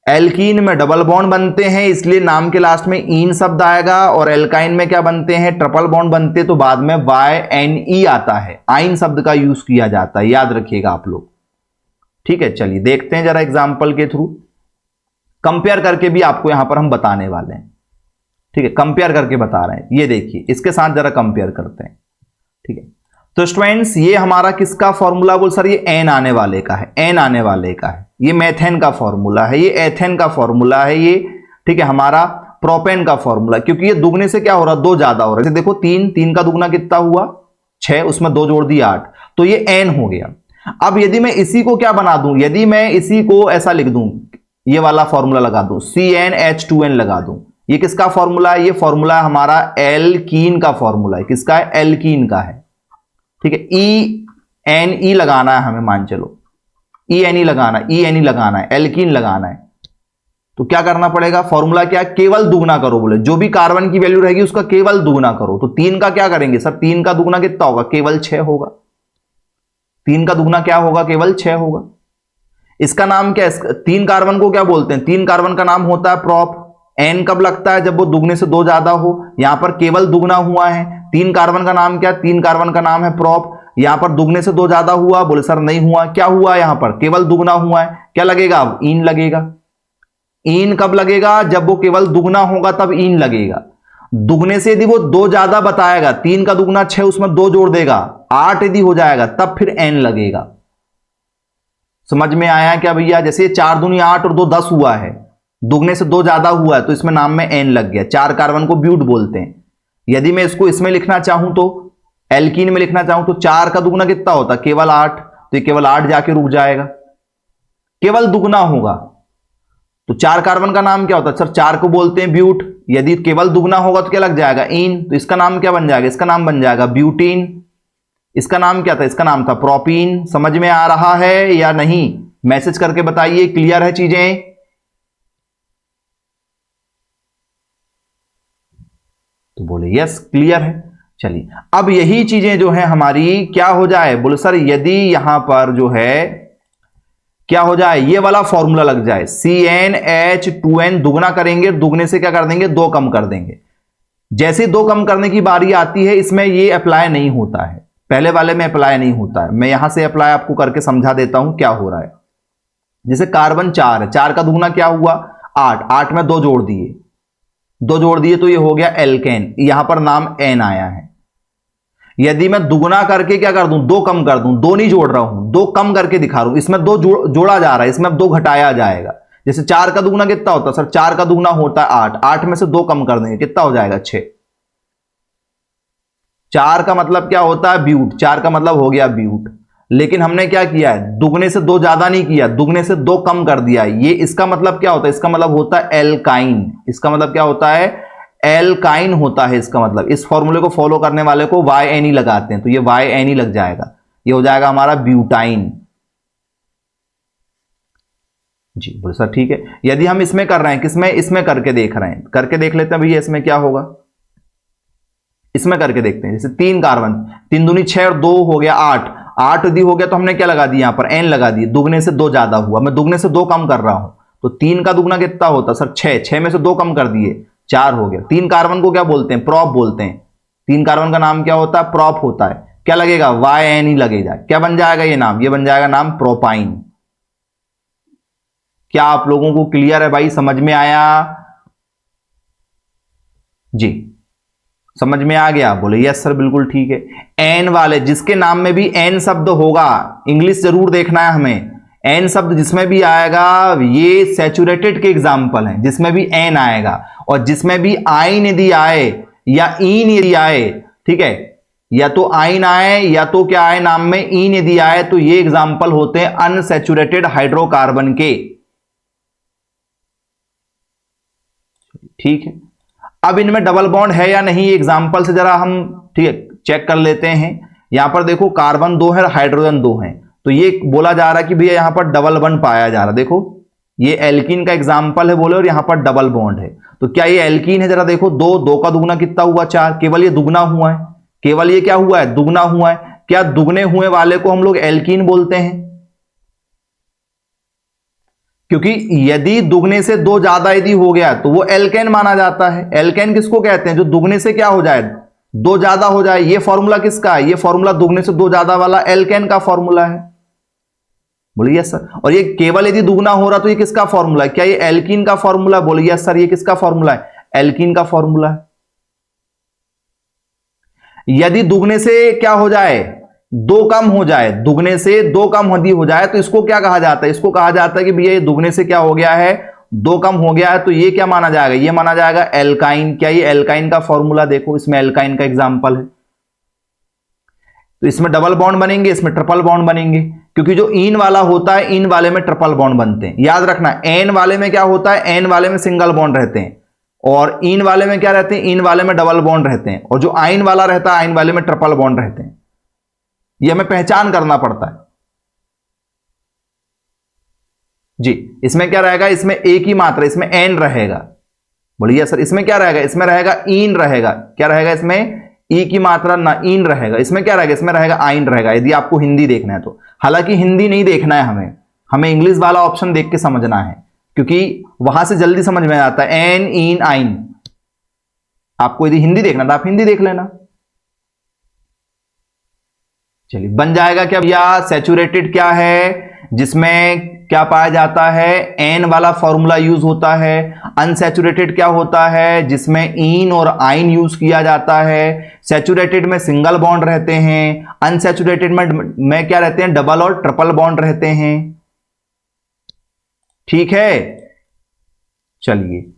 एल्कीन में डबल बॉन्ड बनते हैं इसलिए नाम के लास्ट में ईन शब्द आएगा, और एल्काइन में क्या बनते हैं, ट्रिपल बॉन्ड बनते हैं तो बाद में YNE आता है, आइन शब्द का यूज किया जाता है, याद रखिएगा आप लोग। ठीक है, चलिए देखते हैं जरा एग्जाम्पल के थ्रू, कंपेयर करके भी आपको यहां पर हम बताने वाले हैं। ठीक है, कंपेयर करके बता रहे हैं, ये देखिए इसके साथ जरा कंपेयर करते हैं। ठीक है, तो स्टूडेंट्स ये हमारा किसका फॉर्मूला, बोल सर ये एन आने वाले का है, एन आने वाले का है, ये मेथेन का फॉर्मूला है, ये एथेन का फॉर्मूला है ये। ठीक है, हमारा प्रोपेन का फॉर्मूला, क्योंकि ये दुगने से क्या हो रहा है, दो ज्यादा हो रहा है। देखो तीन का दुगना कितना हुआ 6, उसमें 2 जोड़ दिया 8, तो ये एन हो गया। अब यदि मैं इसी को क्या बना दूं, यदि मैं इसी को ऐसा लिख दूं, ये वाला फॉर्मूला लगा दूं, CnH2n लगा दूं, ये किसका फॉर्मूला है, ये फॉर्मूला हमारा एल्कीन का फॉर्मूला है, किसका है, एल्कीन का है। ठीक है, ENE लगाना है हमें, मान चलो ENE लगाना है, एल्कीन लगाना है, तो क्या करना पड़ेगा, फॉर्मूला क्या, केवल दुगना करो, बोले जो भी कार्बन की वैल्यू रहेगी उसका केवल दुगना करो। तो 3 का क्या करेंगे सर, 3 का दुगना कितना होगा, केवल 6 होगा, 3 का दुगना क्या होगा, केवल 6 होगा। इसका नाम क्या है, 3 कार्बन को क्या बोलते हैं, 3 कार्बन का नाम होता है प्रोप। एन कब लगता है, जब वो दुगने से 2 ज्यादा हो, यहां पर केवल दुगना हुआ है, 3 कार्बन का नाम क्या, 3 कार्बन का नाम है प्रोप। यहां पर दुगने से 2 ज्यादा हुआ, बोले सर नहीं हुआ, क्या हुआ, यहां पर केवल दुगना हुआ है, क्या लगेगा, अब ईन लगेगा। ईन कब लगेगा, जब वो केवल दुगना होगा तब ईन लगेगा। दुगने से यदि वो 2 ज्यादा बताएगा, 3 का दुगना 6, उसमें 2 जोड़ देगा 8 यदि हो जाएगा, तब फिर एन लगेगा। समझ में आया क्या भैया, जैसे 4 दूनी 8 और 2 10 हुआ है, दुगने से 2 ज्यादा हुआ है तो इसमें नाम में एन लग गया। 4 कार्बन को ब्यूट बोलते हैं। यदि मैं इसको इसमें लिखना चाहूं तो एल्कीन में लिखना चाहूं तो 4 का दुगना कितना होता, केवल 8, तो ये केवल 8 जाके रुक जाएगा, केवल दुगना होगा। तो 4 कार्बन का नाम क्या होता है सर, 4 को बोलते हैं ब्यूट। यदि केवल दुगना होगा तो क्या लग जाएगा, इन, तो इसका नाम क्या बन जाएगा, इसका नाम बन जाएगा ब्यूटीन। इसका नाम क्या था, इसका नाम था प्रोपीन। समझ में आ रहा है या नहीं, मैसेज करके बताइए, क्लियर है चीजें। तो बोले यस क्लियर है। चलिए अब यही चीजें जो है हमारी क्या हो जाए, बोले सर यदि यहां पर जो है क्या हो जाए, ये वाला फॉर्मूला लग जाए, CnH2n दुगना करेंगे, दुगने से क्या कर देंगे, 2 कम कर देंगे। जैसे 2 कम करने की बारी आती है, इसमें ये अप्लाई नहीं होता है, पहले वाले में अप्लाई नहीं होता है। मैं यहां से अप्लाई आपको करके समझा देता हूं क्या हो रहा है। जैसे कार्बन 4 है, 4 का दुगना क्या हुआ 8, 8 में 2 जोड़ दिए, 2 जोड़ दिए तो ये हो गया एल्केन, यहां पर नाम एन आया है। यदि मैं दुगना करके क्या कर दूं, 2 कम कर दूं, 2 नहीं जोड़ रहा हूं, 2 कम करके दिखा रहा हूं, इसमें 2 जोड़ा जा रहा है, इसमें अब 2 घटाया जाएगा। जैसे 4 का दुगना कितना होता है सर, 4 का दुगना होता है 8, 8 में से 2 कम कर देंगे, कितना हो जाएगा 6। 4 का मतलब क्या होता है, ब्यूट, 4 का मतलब हो गया ब्यूट। लेकिन हमने क्या किया है, दुगने से 2 ज्यादा नहीं किया, दुगने से 2 कम कर दिया। ये इसका मतलब क्या होता है, इसका मतलब होता है एल्काइन। इसका मतलब क्या होता है, एल्काइन होता है इसका मतलब। इस फॉर्मूले को फॉलो करने वाले को YNE लगाते हैं, तो ये YNE लग जाएगा, ये हो जाएगा हमारा ब्यूटाइन। जी बोले सर ठीक है। यदि हम इसमें कर रहे हैं, किसमें, इसमें करके देख रहे हैं, करके देख लेते हैं भैया इसमें क्या होगा, इसमें करके देखते हैं। जैसे 3 कार्बन, 3 दूनी 6 और 2 हो गया 8, 8 यदि हो गया तो हमने क्या लगा दिया, यहां पर एन लगा दिए, दुगने से 2 ज्यादा हुआ, मैं दुगने से 2 कम कर रहा हूं, तो 3 का दुगना कितना होता सर 6, 6 में से 2 कम कर दिए 4 हो गया। 3 कार्बन को क्या बोलते हैं, प्रोप बोलते हैं। 3 कार्बन का नाम क्या होता है, प्रोप होता है। क्या लगेगा, YNE लगेगा, क्या बन जाएगा ये नाम, ये बन जाएगा नाम प्रोपाइन। क्या आप लोगों को क्लियर है भाई, समझ में आया जी, समझ में आ गया, बोले यस सर बिल्कुल ठीक है। एन वाले जिसके नाम में भी एन शब्द होगा, इंग्लिश जरूर देखना है हमें, एन शब्द जिसमें भी आएगा ये सैचुरेटेड के एग्जाम्पल हैं, जिसमें भी एन आएगा, और जिसमें भी आइन यदि आए या ईन यदि आए, ठीक है, या तो आइन आए या तो क्या आए नाम में ईन यदि आए, तो ये एग्जाम्पल होते हैं अनसैचुरेटेड हाइड्रोकार्बन के। ठीक है, अब इनमें डबल बॉन्ड है या नहीं, एग्जाम्पल से जरा हम ठीक है चेक कर लेते हैं। यहां पर देखो कार्बन 2 है, हाइड्रोजन 2 है, तो ये बोला जा रहा है कि भैया यहां पर डबल बॉन्ड पाया जा रहा है। देखो ये एल्कीन का एग्जाम्पल है बोले, और यहां पर डबल बॉन्ड है, तो क्या ये एल्कीन है, जरा देखो 2 का दुगना कितना हुआ 4, केवल ये दुगना हुआ है, केवल ये क्या हुआ है, दुगना हुआ है। क्या दुगने हुए वाले को हम लोग एल्कीन बोलते हैं, क्योंकि यदि दुगने से दो ज्यादा यदि हो गया तो वो एल्केन माना जाता है। एल्केन किसको कहते हैं? जो दुगने से क्या हो जाए, दो ज्यादा हो जाए। ये फॉर्मूला किसका है? ये फॉर्मूला दुगने से दो ज्यादा वाला एल्केन का फॉर्मूला है। बोलिए सर। और ये केवल यदि दुगना हो रहा तो ये किसका फॉर्मूला है? क्या ये एल्कीन का फॉर्मूला? बोलिए सर ये किसका फॉर्मूला है? एल्कीन का फॉर्मूला है। यदि दुगने से क्या हो जाए, दो कम हो जाए, दुगने से दो कम यदि हो जाए तो इसको क्या कहा जाता है? इसको कहा जाता है कि भैया ये दुगने से क्या हो गया है, दो कम हो गया है, तो ये क्या माना जाएगा? ये माना जाएगा एल्काइन। क्या ये एल्काइन का फॉर्मूला देखो, इसमें एल्काइन का एग्जांपल है। तो इसमें डबल बॉन्ड बनेंगे, इसमें ट्रिपल बॉन्ड बनेंगे, क्योंकि जो इन वाला होता है इन वाले में ट्रिपल बॉन्ड बनते हैं। याद रखना, एन वाले में क्या होता है? एन वाले में सिंगल बॉन्ड रहते हैं, और इन वाले में क्या रहते हैं? इन वाले में डबल बॉन्ड रहते हैं, और जो आइन वाला रहता है आइन वाले में ट्रिपल बॉन्ड रहते हैं। ये हमें पहचान करना पड़ता है जी। इसमें क्या रहेगा? इसमें एक ही मात्रा, इसमें एन रहेगा। बोलिए सर इसमें क्या रहेगा? इसमें रहेगा इन रहेगा। क्या रहेगा इसमें? ई की मात्रा ना इन रहेगा। इसमें क्या रहेगा? इसमें रहेगा आइन रहेगा, यदि आपको हिंदी देखना है तो। हालांकि हिंदी नहीं देखना है हमें इंग्लिश वाला ऑप्शन देख के समझना है, क्योंकि वहां से जल्दी समझ में आता है एन इन आइन। आपको यदि हिंदी देखना तो आप हिंदी देख लेना। चलिए बन जाएगा क्या भैया? सैचुरेटेड क्या है जिसमें क्या पाया जाता है? एन वाला फॉर्मूला यूज होता है। अनसैचुरेटेड क्या होता है? जिसमें इन और आइन यूज किया जाता है। सैचुरेटेड में सिंगल बॉन्ड रहते हैं, अनसैचुरेटेड में क्या रहते हैं? डबल और ट्रिपल बॉन्ड रहते हैं। ठीक है, चलिए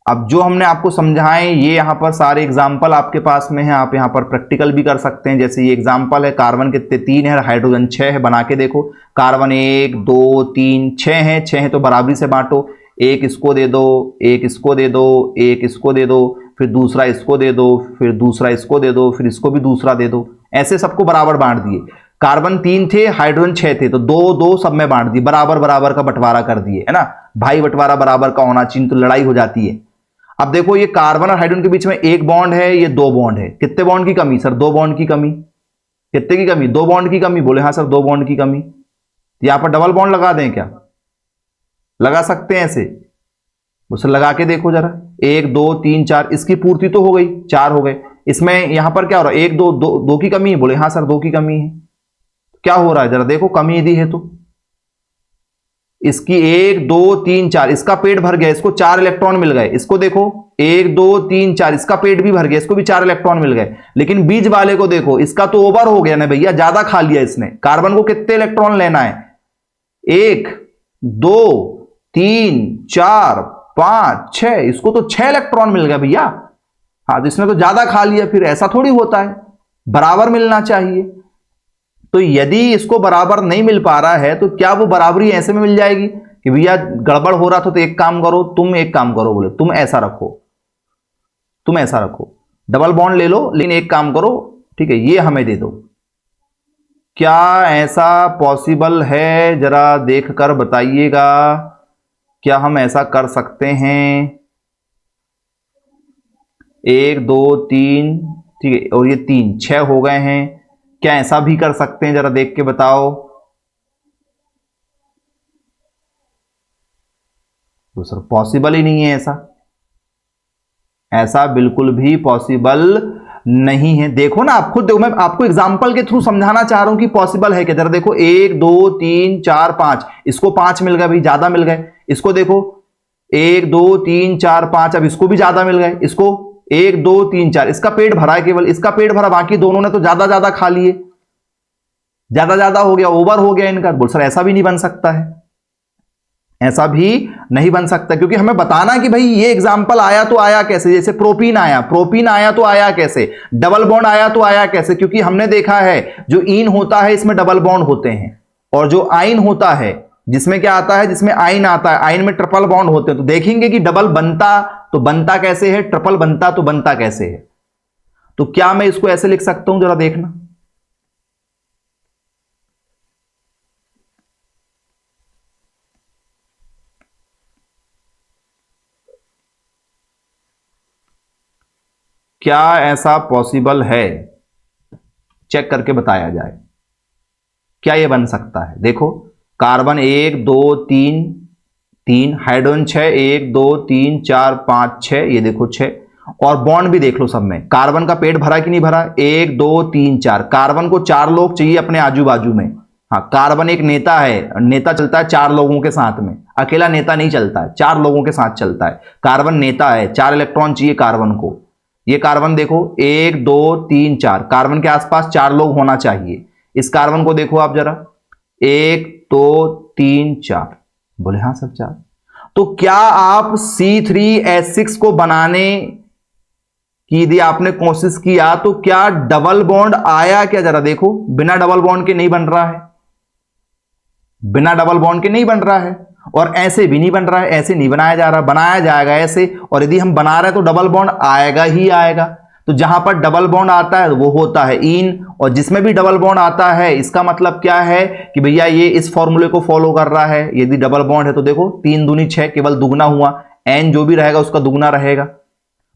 अब जो हमने आपको समझाएं ये यहां पर सारे एग्जाम्पल आपके पास में है, आप यहां पर प्रैक्टिकल भी कर सकते हैं। जैसे ये एग्जाम्पल है, कार्बन कितने? 3 है, हाइड्रोजन 6 है। बना के देखो, कार्बन 1 2 3 6 है, 6 है तो बराबरी से बांटो। एक इसको दे दो, एक इसको दे दो, एक इसको दे दो, फिर दूसरा इसको दे दो, फिर दूसरा इसको दे दो, फिर इसको भी दूसरा दे दो। ऐसे सबको बराबर बांट दिए। कार्बन 3 थे, हाइड्रोजन 6 थे, तो 2 2 सब में बांट दिए, बराबर बराबर का बंटवारा कर दिए, है ना। भाई बंटवारा बराबर का होना चाहिए, तो लड़ाई हो जाती है। अब देखो ये कार्बन और हाइड्रोजन के बीच में एक बॉन्ड है, ये 2 बॉन्ड है। कितने बॉन्ड की कमी सर? 2 बॉन्ड की कमी। कितने की कमी? 2 बॉन्ड की कमी। बोले हाँ सर 2 बॉन्ड की कमी। यहां पर डबल बॉन्ड लगा दें क्या? लगा सकते हैं ऐसे। उसे लगा के देखो जरा, 1 2 3 4, इसकी पूर्ति तो हो गई, 4 हो गए। इसमें यहां पर क्या हो रहा है? 1 2 2 की कमी है। बोले हाँ सर 2 की कमी है। क्या हो रहा है जरा देखो, कमी यदि है तो इसकी 1 2 3 4, इसका पेट भर गया, इसको 4 इलेक्ट्रॉन मिल गए। इसको देखो 1 2 3 4, इसका पेट भी भर गया, इसको भी 4 इलेक्ट्रॉन मिल गए। लेकिन बीच वाले को देखो, इसका तो ओवर हो गया ना भैया, ज्यादा खा लिया इसने। कार्बन को कितने इलेक्ट्रॉन लेना है? 1 2 3 4 5 6, इसको तो 6 इलेक्ट्रॉन मिल गया भैया। हाँ तो इसने तो ज्यादा खा लिया। फिर ऐसा थोड़ी होता है, बराबर मिलना चाहिए। तो यदि इसको बराबर नहीं मिल पा रहा है तो क्या वो बराबरी ऐसे में मिल जाएगी कि भैया गड़बड़ हो रहा था तो एक काम करो, तुम एक काम करो, बोले तुम ऐसा रखो, तुम ऐसा रखो, डबल बॉन्ड ले लो, लेकिन एक काम करो, ठीक है, ये हमें दे दो। क्या ऐसा पॉसिबल है? जरा देख कर बताइएगा, क्या हम ऐसा कर सकते हैं? 1 2 3, ठीक है, और ये 3 6 हो गए हैं। क्या ऐसा भी कर सकते हैं? जरा देख के बताओ। तो सर पॉसिबल ही नहीं है ऐसा, ऐसा बिल्कुल भी पॉसिबल नहीं है। देखो ना आप खुद देखो, मैं आपको एग्जांपल के थ्रू समझाना चाह रहा हूं कि पॉसिबल है क्या। जरा देखो 1 2 3 4 5, इसको 5 मिल गए भाई, ज्यादा मिल गए। इसको देखो 1 2 3 4 5, अब इसको भी ज्यादा मिल गए। इसको 1 2 3 4, इसका पेट भरा है, केवल इसका पेट भरा, बाकी दोनों ने तो ज्यादा ज्यादा खा लिए, ज्यादा ज्यादा हो गया, ओवर हो गया इनका। बोल सर ऐसा भी नहीं बन सकता है, ऐसा भी नहीं बन सकता, क्योंकि हमें बताना कि भाई ये एग्जांपल आया तो आया कैसे। जैसे प्रोपीन आया, प्रोपीन आया तो आया कैसे, डबल बॉन्ड आया तो आया कैसे, क्योंकि हमने देखा है जो इन होता है इसमें डबल बॉन्ड होते हैं, और जो आइन होता है जिसमें क्या आता है, जिसमें आइन आता है, आइन में ट्रिपल बॉन्ड होते हैं। तो देखेंगे कि डबल बनता तो बनता कैसे है, ट्रिपल बनता तो बनता कैसे है। तो क्या मैं इसको ऐसे लिख सकता हूं? जरा देखना, क्या ऐसा पॉसिबल है? चेक करके बताया जाए, क्या ये बन सकता है। देखो कार्बन 1 2 3 3, हाइड्रोजन 6, 1 2 3 4 5 6, ये देखो 6। और बॉन्ड भी देख लो सब में, कार्बन का पेट भरा कि नहीं भरा, 1 2 3 4। कार्बन को 4 लोग चाहिए अपने आजू बाजू में। हाँ, कार्बन एक नेता है, नेता चलता है 4 लोगों के साथ में, अकेला नेता नहीं चलता है, 4 लोगों के साथ चलता है। कार्बन नेता है, 4 इलेक्ट्रॉन चाहिए कार्बन को। ये कार्बन देखो 1 2 3 4, कार्बन के आसपास 4 लोग होना चाहिए। इस कार्बन को देखो आप जरा, 1 2 3 4, बोले हाँ सर 4। तो क्या आप C3H6 को बनाने की यदि आपने कोशिश किया तो क्या डबल बॉन्ड आया क्या, जरा देखो। बिना डबल बॉन्ड के नहीं बन रहा है, बिना डबल बॉन्ड के नहीं बन रहा है, और ऐसे भी नहीं बन रहा है, ऐसे नहीं बनाया जा रहा, बनाया जाएगा ऐसे। और यदि हम बना रहे हैं तो डबल बॉन्ड आएगा ही आएगा। तो जहां पर डबल बॉन्ड आता है वो होता है इन, और जिसमें भी डबल बॉन्ड आता है इसका मतलब क्या है कि भैया ये इस फॉर्मूले को फॉलो कर रहा है। यदि डबल बॉन्ड है तो देखो 3 दूनी 6, केवल दुगना हुआ, एन जो भी रहेगा उसका दुगना रहेगा।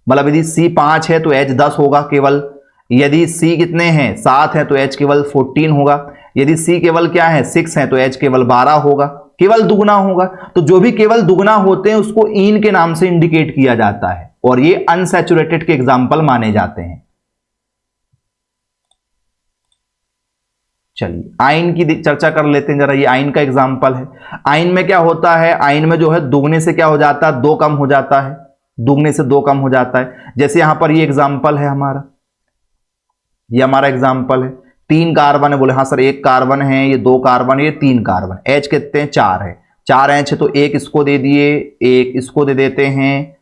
मतलब यदि C5 है तो H 10 होगा केवल, यदि C कितने हैं 7 है तो H केवल 14 होगा, यदि C केवल क्या है 6 है तो H केवल 12 होगा, केवल दुगना होगा। तो जो भी केवल दुगना होते हैं उसको इन के नाम से इंडिकेट किया जाता है, और ये अनसैचुरेटेड के एग्जाम्पल माने जाते हैं। चलिए आयन की चर्चा कर लेते हैं जरा। ये आयन का एग्जाम्पल है। आयन में क्या होता है, आयन में जो है दुगने से क्या हो जाता है, 2 कम हो जाता है, दुगने से 2 कम हो जाता है। जैसे यहां पर ये एग्जाम्पल है हमारा, ये हमारा एग्जाम्पल है। 3 कार्बन है, बोले हाँ सर 1 कार्बन है, ये 2 कार्बन, ये 3 कार्बन। H कितने हैं 4 है, 4 H है तो 1 इसको दे दिए, 1 इसको दे देते हैं,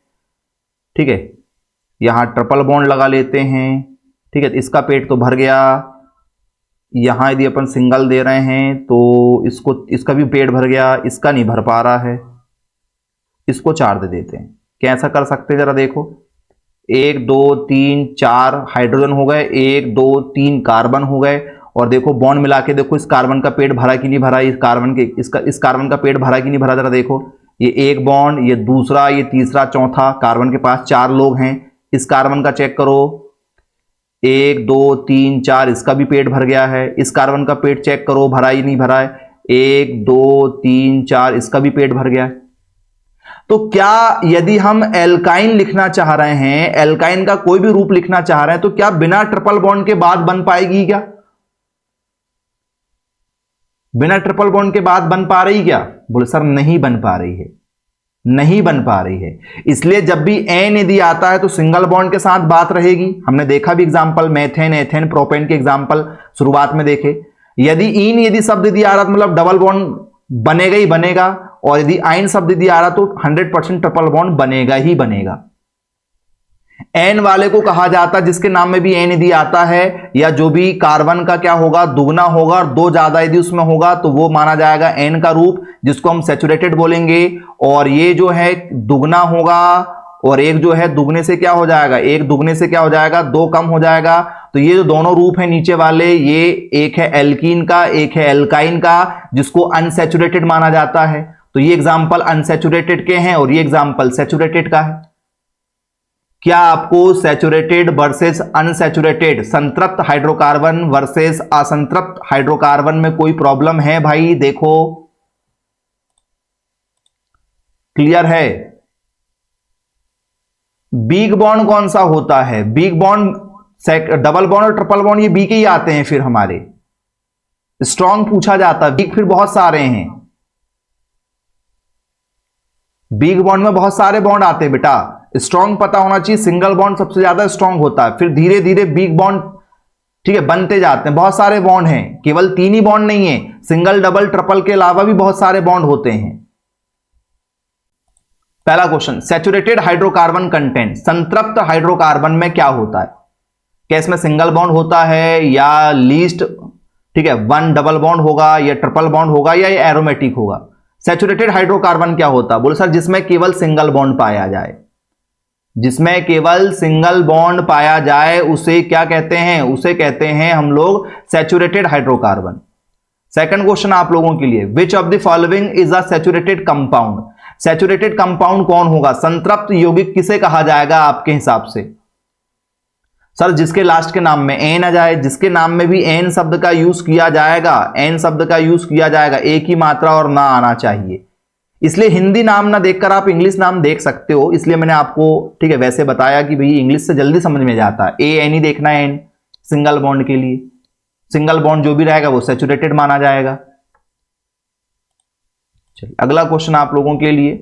ठीक है। यहां ट्रिपल बॉन्ड लगा लेते हैं, ठीक है। इसका पेट तो भर गया। यहां यदि अपन सिंगल दे रहे हैं तो इसको, इसका भी पेट भर गया, इसका नहीं भर पा रहा है, इसको 4 दे देते हैं। कैसा कर सकते हैं जरा देखो, 1 2 3 4 हाइड्रोजन हो गए, 1 2 3 कार्बन हो गए। और देखो बॉन्ड मिला के देखो इस कार्बन का पेट भरा कि नहीं भरा, इस कार्बन के इस कार्बन का पेट भरा कि नहीं भरा, जरा देखो। ये एक बॉन्ड, ये दूसरा, ये तीसरा, चौथा, कार्बन के पास 4 लोग हैं। इस कार्बन का चेक करो, 1 2 3 4, इसका भी पेट भर गया है। इस कार्बन का पेट चेक करो, भरा ही नहीं भरा है, 1 2 3 4, इसका भी पेट भर गया है। तो क्या यदि हम एल्काइन लिखना चाह रहे हैं, एल्काइन का कोई भी रूप लिखना चाह रहे हैं, तो क्या बिना ट्रिपल बॉन्ड के बाद बन पाएगी क्या? बिना ट्रिपल बॉन्ड के बाद बन पा रही क्या? बोले सर नहीं बन पा रही है, नहीं बन पा रही है। इसलिए जब भी एन यदि आता है तो सिंगल बॉन्ड के साथ बात रहेगी। हमने देखा भी एग्जांपल, मेथेन, एथेन, प्रोपेन के एग्जांपल शुरुआत में देखे। यदि इन यदि शब्द यदि आ रहा तो मतलब डबल बॉन्ड बनेगा ही बनेगा, और यदि आइन शब्द यदि आ रहा तो 100% ट्रिपल बॉन्ड बनेगा ही बनेगा। एन वाले को कहा जाता है, जिसके नाम में भी एन यदि आता है, या जो भी कार्बन का क्या होगा दुगना होगा और 2 ज्यादा यदि उसमें होगा तो वो माना जाएगा एन का रूप, जिसको हम सैचुरेटेड बोलेंगे। और ये जो है दुगना होगा, और एक जो है दुगने से क्या हो जाएगा, एक दुगने से क्या हो जाएगा 2 कम हो जाएगा। तो ये जो दोनों रूप है नीचे वाले, ये एक है एल्कीन का, एक है एल्काइन का, जिसको अनसैचुरेटेड माना जाता है। तो ये एग्जाम्पल अनसैचुरेटेड के हैं और ये एग्जाम्पल सैचुरेटेड का है। क्या आपको सैचुरेटेड वर्सेस अनसैचुरेटेड, संतृप्त हाइड्रोकार्बन वर्सेस असंतृप्त हाइड्रोकार्बन में कोई प्रॉब्लम है भाई? देखो क्लियर है। बिग बॉन्ड कौन सा होता है? बिग बॉन्ड, डबल बॉन्ड और ट्रिपल बॉन्ड ये बी के ही आते हैं। फिर हमारे स्ट्रॉन्ग पूछा जाता है, बिग फिर बहुत सारे हैं। बिग बॉन्ड में बहुत सारे बॉन्ड आते हैं बेटा, स्ट्रॉन्ग पता होना चाहिए। सिंगल बॉन्ड सबसे ज्यादा स्ट्रॉन्ग होता है, फिर धीरे धीरे बिग बॉन्ड, ठीक है, बनते जाते हैं। बहुत सारे बॉन्ड हैं, केवल 3 ही बॉन्ड नहीं है, सिंगल डबल ट्रिपल के अलावा भी बहुत सारे बॉन्ड होते हैं। पहला क्वेश्चन, सैचुरेटेड हाइड्रोकार्बन कंटेंट, संतृप्त हाइड्रोकार्बन में क्या होता है? क्या इसमें सिंगल बॉन्ड होता है या लीस्ट, ठीक है, 1 डबल बॉन्ड होगा या ट्रिपल बॉन्ड होगा या ये एरोमेटिक होगा? सैचुरेटेड हाइड्रोकार्बन क्या होता है? बोले सर जिसमें केवल सिंगल बॉन्ड पाया जाए, जिसमें केवल सिंगल बॉन्ड पाया जाए उसे क्या कहते हैं? उसे कहते हैं हम लोग सैचुरेटेड हाइड्रोकार्बन। सेकंड क्वेश्चन आप लोगों के लिए, which of the following is a saturated compound? Saturated compound कौन होगा? संतृप्त यौगिक किसे कहा जाएगा आपके हिसाब से? सर जिसके लास्ट के नाम में एन आ जाए, जिसके नाम में भी एन शब्द का यूज किया जाएगा, एन शब्द का यूज किया जाएगा, एक ही मात्रा और ना आना चाहिए। इसलिए हिंदी नाम ना देखकर आप इंग्लिश नाम देख सकते हो, इसलिए मैंने आपको ठीक है वैसे बताया कि भाई इंग्लिश से जल्दी समझ में जाता है। ए एन ही देखना है, एन सिंगल बॉन्ड के लिए, सिंगल बॉन्ड जो भी रहेगा वो सैचुरेटेड माना जाएगा। चलिए अगला क्वेश्चन आप लोगों के लिए,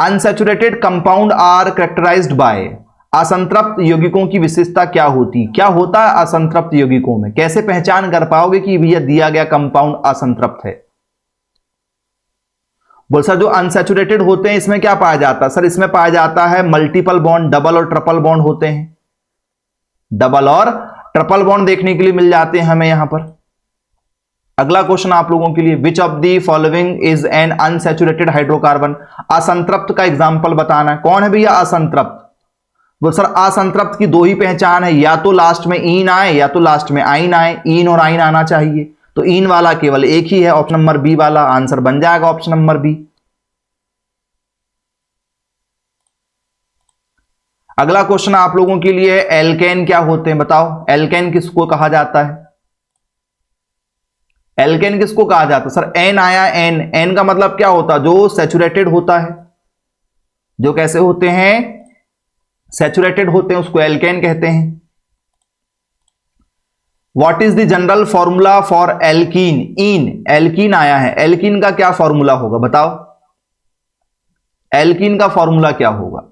unsaturated compound are characterized by, असंतृप्त यौगिकों की विशेषता क्या होती, क्या होता है असंतृप्त यौगिकों में, कैसे पहचान कर पाओगे कि भैया दिया गया कंपाउंड असंतृप्त है। बोल सर जो अनसैचुरेटेड होते हैं इसमें क्या पाया जाता है, सर इसमें पाया जाता है मल्टीपल बॉन्ड, डबल और ट्रिपल बॉन्ड होते हैं, डबल और ट्रिपल बॉन्ड देखने के लिए मिल जाते हैं हमें यहां पर। अगला क्वेश्चन आप लोगों के लिए, which of the following is an unsaturated hydrocarbon, असंतृप्त का एग्जाम्पल बताना है, कौन है भैया असंतृप्त। बोल सर असंतृप्त की दो ही पहचान है, या तो लास्ट में ईन आए या तो लास्ट में आइन आए, ईन और आइन आना चाहिए, तो ईन वाला केवल एक ही है, ऑप्शन नंबर बी वाला, आंसर बन जाएगा ऑप्शन नंबर बी। अगला क्वेश्चन आप लोगों के लिए, एल्केन क्या होते हैं बताओ, एल्केन किसको कहा जाता है, एल्केन किसको कहा जाता है। सर एन आया, एन, एन का मतलब क्या होता है, जो सैचुरेटेड होता है, जो कैसे होते हैं सैचुरेटेड होते हैं उसको एल्केन कहते हैं। What is the general formula for alkene, in, alkene आया है, एल्कीन का क्या फॉर्मूला होगा बताओ, एल्कीन का फॉर्मूला क्या होगा।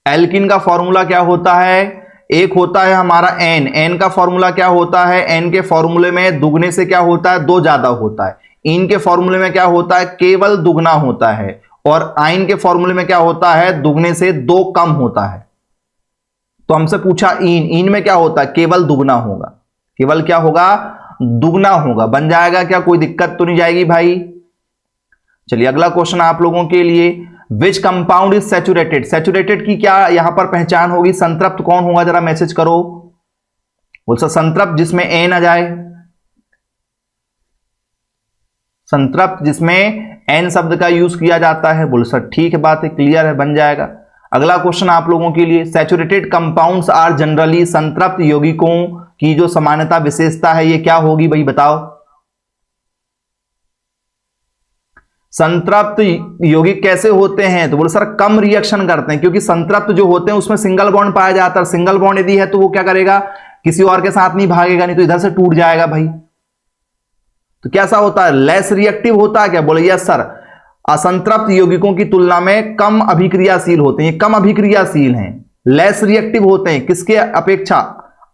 एल्कीन का फॉर्मूला क्या होता है, एक होता है हमारा एन, एन का फॉर्मूला क्या होता है, एन के फॉर्मूले में दुगने से क्या होता है दो ज्यादा होता है, इन के फॉर्मूले में क्या होता है केवल दुगना होता है, और आइन के फॉर्मूले में क्या होता है दुगने से दो कम होता है। तो हमसे पूछा इन, इन में क्या होता है केवल दुगना होगा, केवल क्या होगा दुगना होगा, बन जाएगा क्या, कोई दिक्कत तो नहीं जाएगी भाई। चलिए अगला क्वेश्चन आप लोगों के लिए, which compound is saturated, saturated की क्या यहां पर पहचान होगी, संतृप्त कौन होगा जरा मैसेज करो। बोल सर संतृप्त जिसमें एन आ जाए, संतृप्त जिसमें एन शब्द का यूज किया जाता है। बोल सर ठीक है, बात है क्लियर है, बन जाएगा। अगला क्वेश्चन आप लोगों के लिए, सैचुरेटेड कंपाउंड्स आर जनरली, संतृप्त यौगिकों की जो सामान्यता विशेषता है ये क्या होगी भाई बताओ। संतृप्त यौगिक कैसे होते हैं, तो बोले सर कम रिएक्शन करते हैं, क्योंकि संतृप्त जो होते हैं उसमें सिंगल बॉन्ड पाया जाता है, सिंगल बॉन्ड यदि है तो वो क्या करेगा किसी और के साथ नहीं भागेगा, नहीं तो इधर से टूट जाएगा भाई। तो कैसा होता है लेस रिएक्टिव होता है क्या, बोले यस सर, असंतृप्त यौगिकों की तुलना में कम अभिक्रियाशील होते हैं, कम अभिक्रियाशील हैं, लेस रिएक्टिव होते हैं, किसके अपेक्षा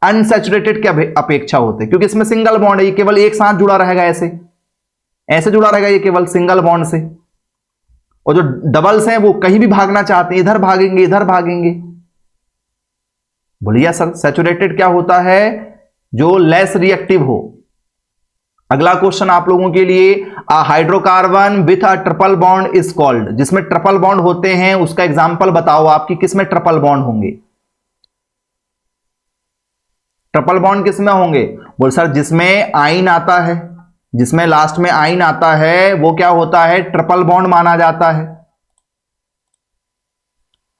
अनसैचुरेटेड के अपेक्षा होते हैं, क्योंकि इसमें सिंगल बॉन्ड है, ये केवल एक साथ जुड़ा रहेगा, ऐसे ऐसे जुड़ा रहेगा ये केवल सिंगल बॉन्ड से, और जो डबल्स हैं वो कहीं भी भागना चाहते हैं, इधर भागेंगे इधर भागेंगे। बोलिए सर सैचुरेटेड क्या होता है, जो लेस रिएक्टिव हो। अगला क्वेश्चन आप लोगों के लिए, hydrocarbon with a triple bond is called, जिसमें ट्रिपल बॉन्ड होते हैं उसका एग्जांपल बताओ आपकी, किसमें ट्रिपल बॉन्ड होंगे, ट्रिपल बॉन्ड किसमें होंगे। बोल सर जिसमें आइन आता है, जिसमें लास्ट में आइन आता है वो क्या होता है ट्रिपल बॉन्ड माना जाता है।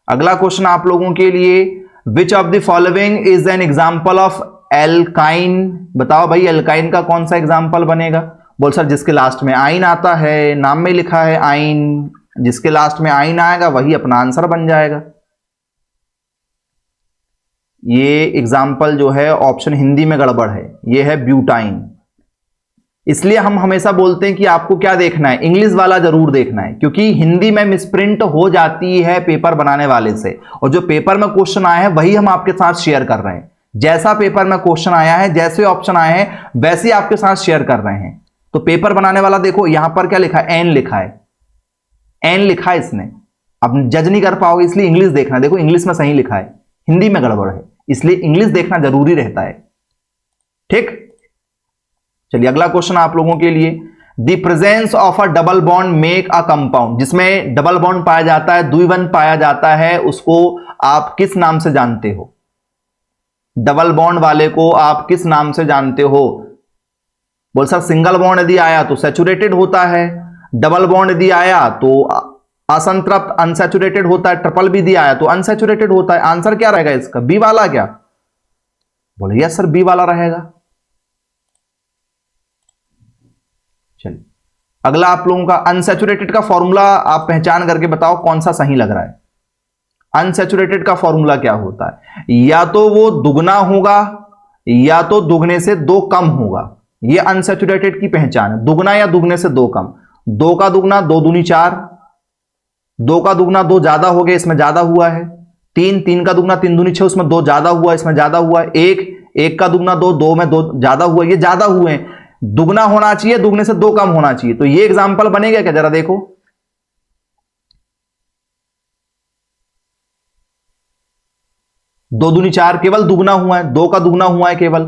अगला क्वेश्चन आप लोगों के लिए, which of the following is an example of alkyne, बताओ भाई एल्काइन का कौन सा एग्जांपल बनेगा। बोल सर जिसके लास्ट में आइन आता है, नाम में लिखा है आइन, जिसके लास्ट में आइन आएगा वही अपना आंसर बन जाएगा। ये एग्जाम्पल जो है ऑप्शन हिंदी में गड़बड़ है, ये है ब्यूटाइन। इसलिए हम हमेशा बोलते हैं कि आपको क्या देखना है, इंग्लिश वाला जरूर देखना है, क्योंकि हिंदी में मिसप्रिंट हो जाती है पेपर बनाने वाले से, और जो पेपर में क्वेश्चन आया है वही हम आपके साथ शेयर कर रहे हैं। जैसा पेपर में क्वेश्चन आया है, जैसे ऑप्शन आए हैं वैसे आपके साथ शेयर कर रहे हैं। तो पेपर बनाने वाला देखो यहां पर क्या लिखा है, एन लिखा है, एन लिखा है इसने, अब जज नहीं कर पाओगे इसलिए इंग्लिश देखना। देखो इंग्लिश में सही लिखा है, हिंदी में गड़बड़ है, इसलिए इंग्लिश देखना जरूरी रहता है, ठीक। चलिए अगला क्वेश्चन आप लोगों के लिए, the presence of a double bond make a compound, जिसमें डबल बॉन्ड पाया जाता है, द्विबंध पाया जाता है, उसको आप किस नाम से जानते हो, डबल बॉन्ड वाले को आप किस नाम से जानते हो। बोल सर सिंगल बॉन्ड यदि आया तो सैचुरेटेड होता है, डबल बॉन्ड यदि आया तो असंतृप्त अनसैचुरेटेड होता है, ट्रिपल भी दिया आया तो अनसैचुरेटेड होता है। आंसर क्या रहेगा इसका, बी वाला क्या, बोले यस सर बी वाला रहेगा। चलिए अगला आप लोगों का अनसैचुरेटेड का फॉर्मूला आप पहचान करके बताओ कौन सा सही लग रहा है। अनसैचुरेटेड का फॉर्मूला क्या होता है, या तो वो दुगना होगा या तो दुगने से दो कम होगा। ये अनसैचुरेटेड की पहचान है, दुगना या दुगने से दो कम। दो का दुगना दो दूनी चार, दो का दुगना दो ज्यादा हो गया, इसमें ज्यादा हुआ है। तीन, तीन का दुगना तीन दूनी छह, उसमें दो ज्यादा हुआ, इसमें ज्यादा हुआ है। एक, एक का दुगना दो, दो में दो ज्यादा हुआ, ये ज्यादा हुए हैं। दुगना होना चाहिए, दुगने से दो कम होना चाहिए। तो ये एग्जांपल बनेगा क्या, जरा देखो। दो दूनी चार, केवल दुगना हुआ है। दो का दुगना हुआ है केवल,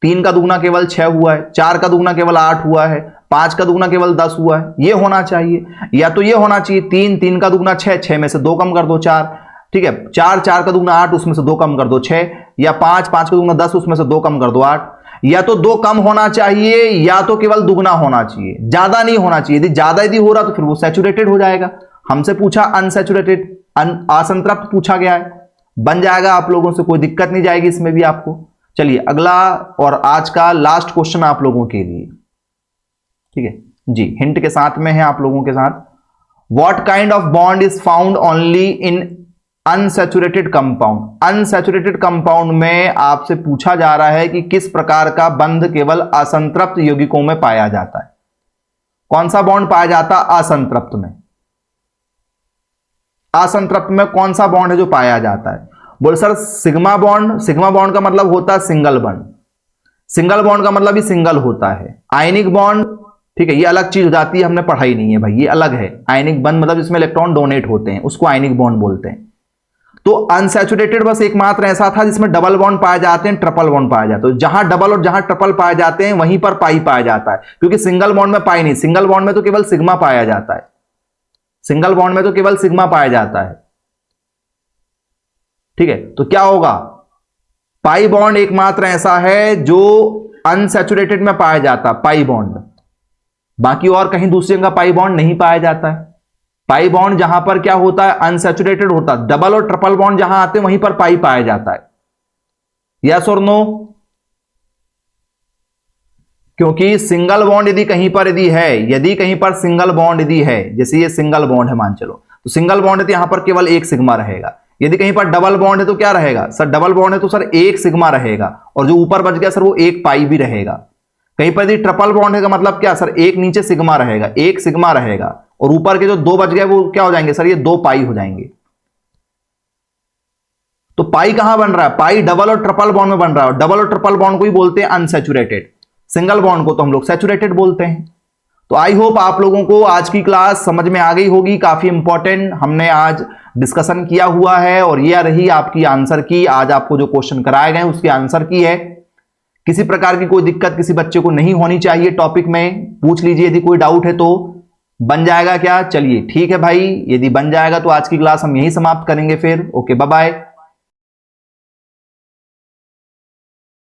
तीन का दुगना केवल 6 हुआ है, चार का दुगना केवल 8 हुआ है, पांच का दुगना केवल 10 हुआ है। ये होना चाहिए, या तो ये होना चाहिए तीन, तीन का दुगना 6, 6 में से दो कम कर दो 4, ठीक है। चार, चार का दुगना 8, उसमें से दो कम कर दो 6, या पांच, पांच का दुगना 10, उसमें से दो कम कर दो 8। या तो दो कम होना चाहिए या तो केवल दुगना होना चाहिए, ज्यादा नहीं होना चाहिए। यदि ज्यादा यदि हो रहा तो फिर वो सैचुरेटेड हो जाएगा। हमसे पूछा अनसैचुरेटेड, असंतृप्त पूछा गया है, बन जाएगा आप लोगों से, कोई दिक्कत नहीं जाएगी इसमें भी आपको। चलिए अगला और आज का लास्ट क्वेश्चन आप लोगों के लिए, ठीक है जी, हिंट के साथ में है आप लोगों के साथ। What kind of bond is found only in unsaturated compound. Unsaturated compound में आपसे पूछा जा रहा है कि किस प्रकार का बंध केवल असंतृप्त यौगिकों में पाया जाता है। कौन सा बॉन्ड पाया जाता है असंतृप्त में? असंतृप्त में कौन सा बॉन्ड है जो पाया जाता है? बोल sir sigma bond. Sigma bond का मतलब होता है सिंगल बॉन्ड। सिंगल बॉन्ड का मतलब ही सिंगल होता है। आयनिक बॉन्ड, ठीक है, ये अलग चीज हो जाती है, हमने पढ़ाई नहीं है भाई, ये अलग है। आयनिक बॉन्ड मतलब जिसमें इलेक्ट्रॉन डोनेट होते हैं, उसको आयनिक बॉन्ड बोलते हैं। तो अनसैचुरेटेड बस एकमात्र ऐसा था जिसमें डबल बॉन्ड पाए जाते हैं, ट्रिपल बॉन्ड पाए जाते हैं। जहां डबल और जहां ट्रिपल पाए जाते हैं वहीं पर पाई पाया जाता है, क्योंकि सिंगल बॉन्ड में पाई नहीं। सिंगल बॉन्ड में तो केवल सिग्मा पाया जाता है, सिंगल बॉन्ड में तो केवल सिग्मा पाया जाता है, ठीक है। तो क्या होगा, पाई बॉन्ड एकमात्र ऐसा है जो अनसैचुरेटेड में पाया जाता है, पाई बॉन्ड। बाकी और कहीं दूसरी जगह पाई बॉन्ड नहीं पाया जाता है। पाई बॉन्ड जहां पर क्या होता है अनसैचुरेटेड होता है, डबल और ट्रिपल बॉन्ड जहां आते हैं वहीं पर पाई पाया जाता है। यस और नो? क्योंकि सिंगल बॉन्ड यदि कहीं पर यदि कहीं पर सिंगल बॉन्ड यदि है, जैसे ये सिंगल बॉन्ड है मान चलो, तो सिंगल बॉन्ड है तो यहां पर केवल एक सिग्मा रहेगा। यदि कहीं पर डबल बॉन्ड है तो क्या रहेगा सर, डबल बॉन्ड है तो सर एक सिग्मा रहेगा, और जो ऊपर बच गया सर वो एक पाई भी रहेगा। कहीं पर यदि ट्रिपल बॉन्ड है का मतलब क्या सर, एक नीचे सिग्मा रहेगा, एक सिग्मा रहेगा, और ऊपर के जो दो बच गए वो क्या हो जाएंगे सर, ये दो पाई हो जाएंगे। तो पाई कहां बन रहा है, पाई डबल और ट्रिपल बॉन्ड में बन रहा है। डबल और ट्रिपल बॉन्ड को ही बोलते हैं अनसैचुरेटेड, सिंगल बॉन्ड को तो हम लोग सैचुरेटेड बोलते हैं। तो आई होप आप लोगों को आज की क्लास समझ में आ गई होगी। काफी इंपॉर्टेंट हमने आज डिस्कशन किया हुआ है, और यह रही आपकी आंसर की। आज आपको जो क्वेश्चन कराए गए उसकी आंसर की है। किसी प्रकार की कोई दिक्कत किसी बच्चे को नहीं होनी चाहिए, टॉपिक में पूछ लीजिए यदि कोई डाउट है तो। बन जाएगा क्या? चलिए ठीक है भाई, यदि बन जाएगा तो आज की क्लास हम यहीं समाप्त करेंगे फिर। Okay bye bye.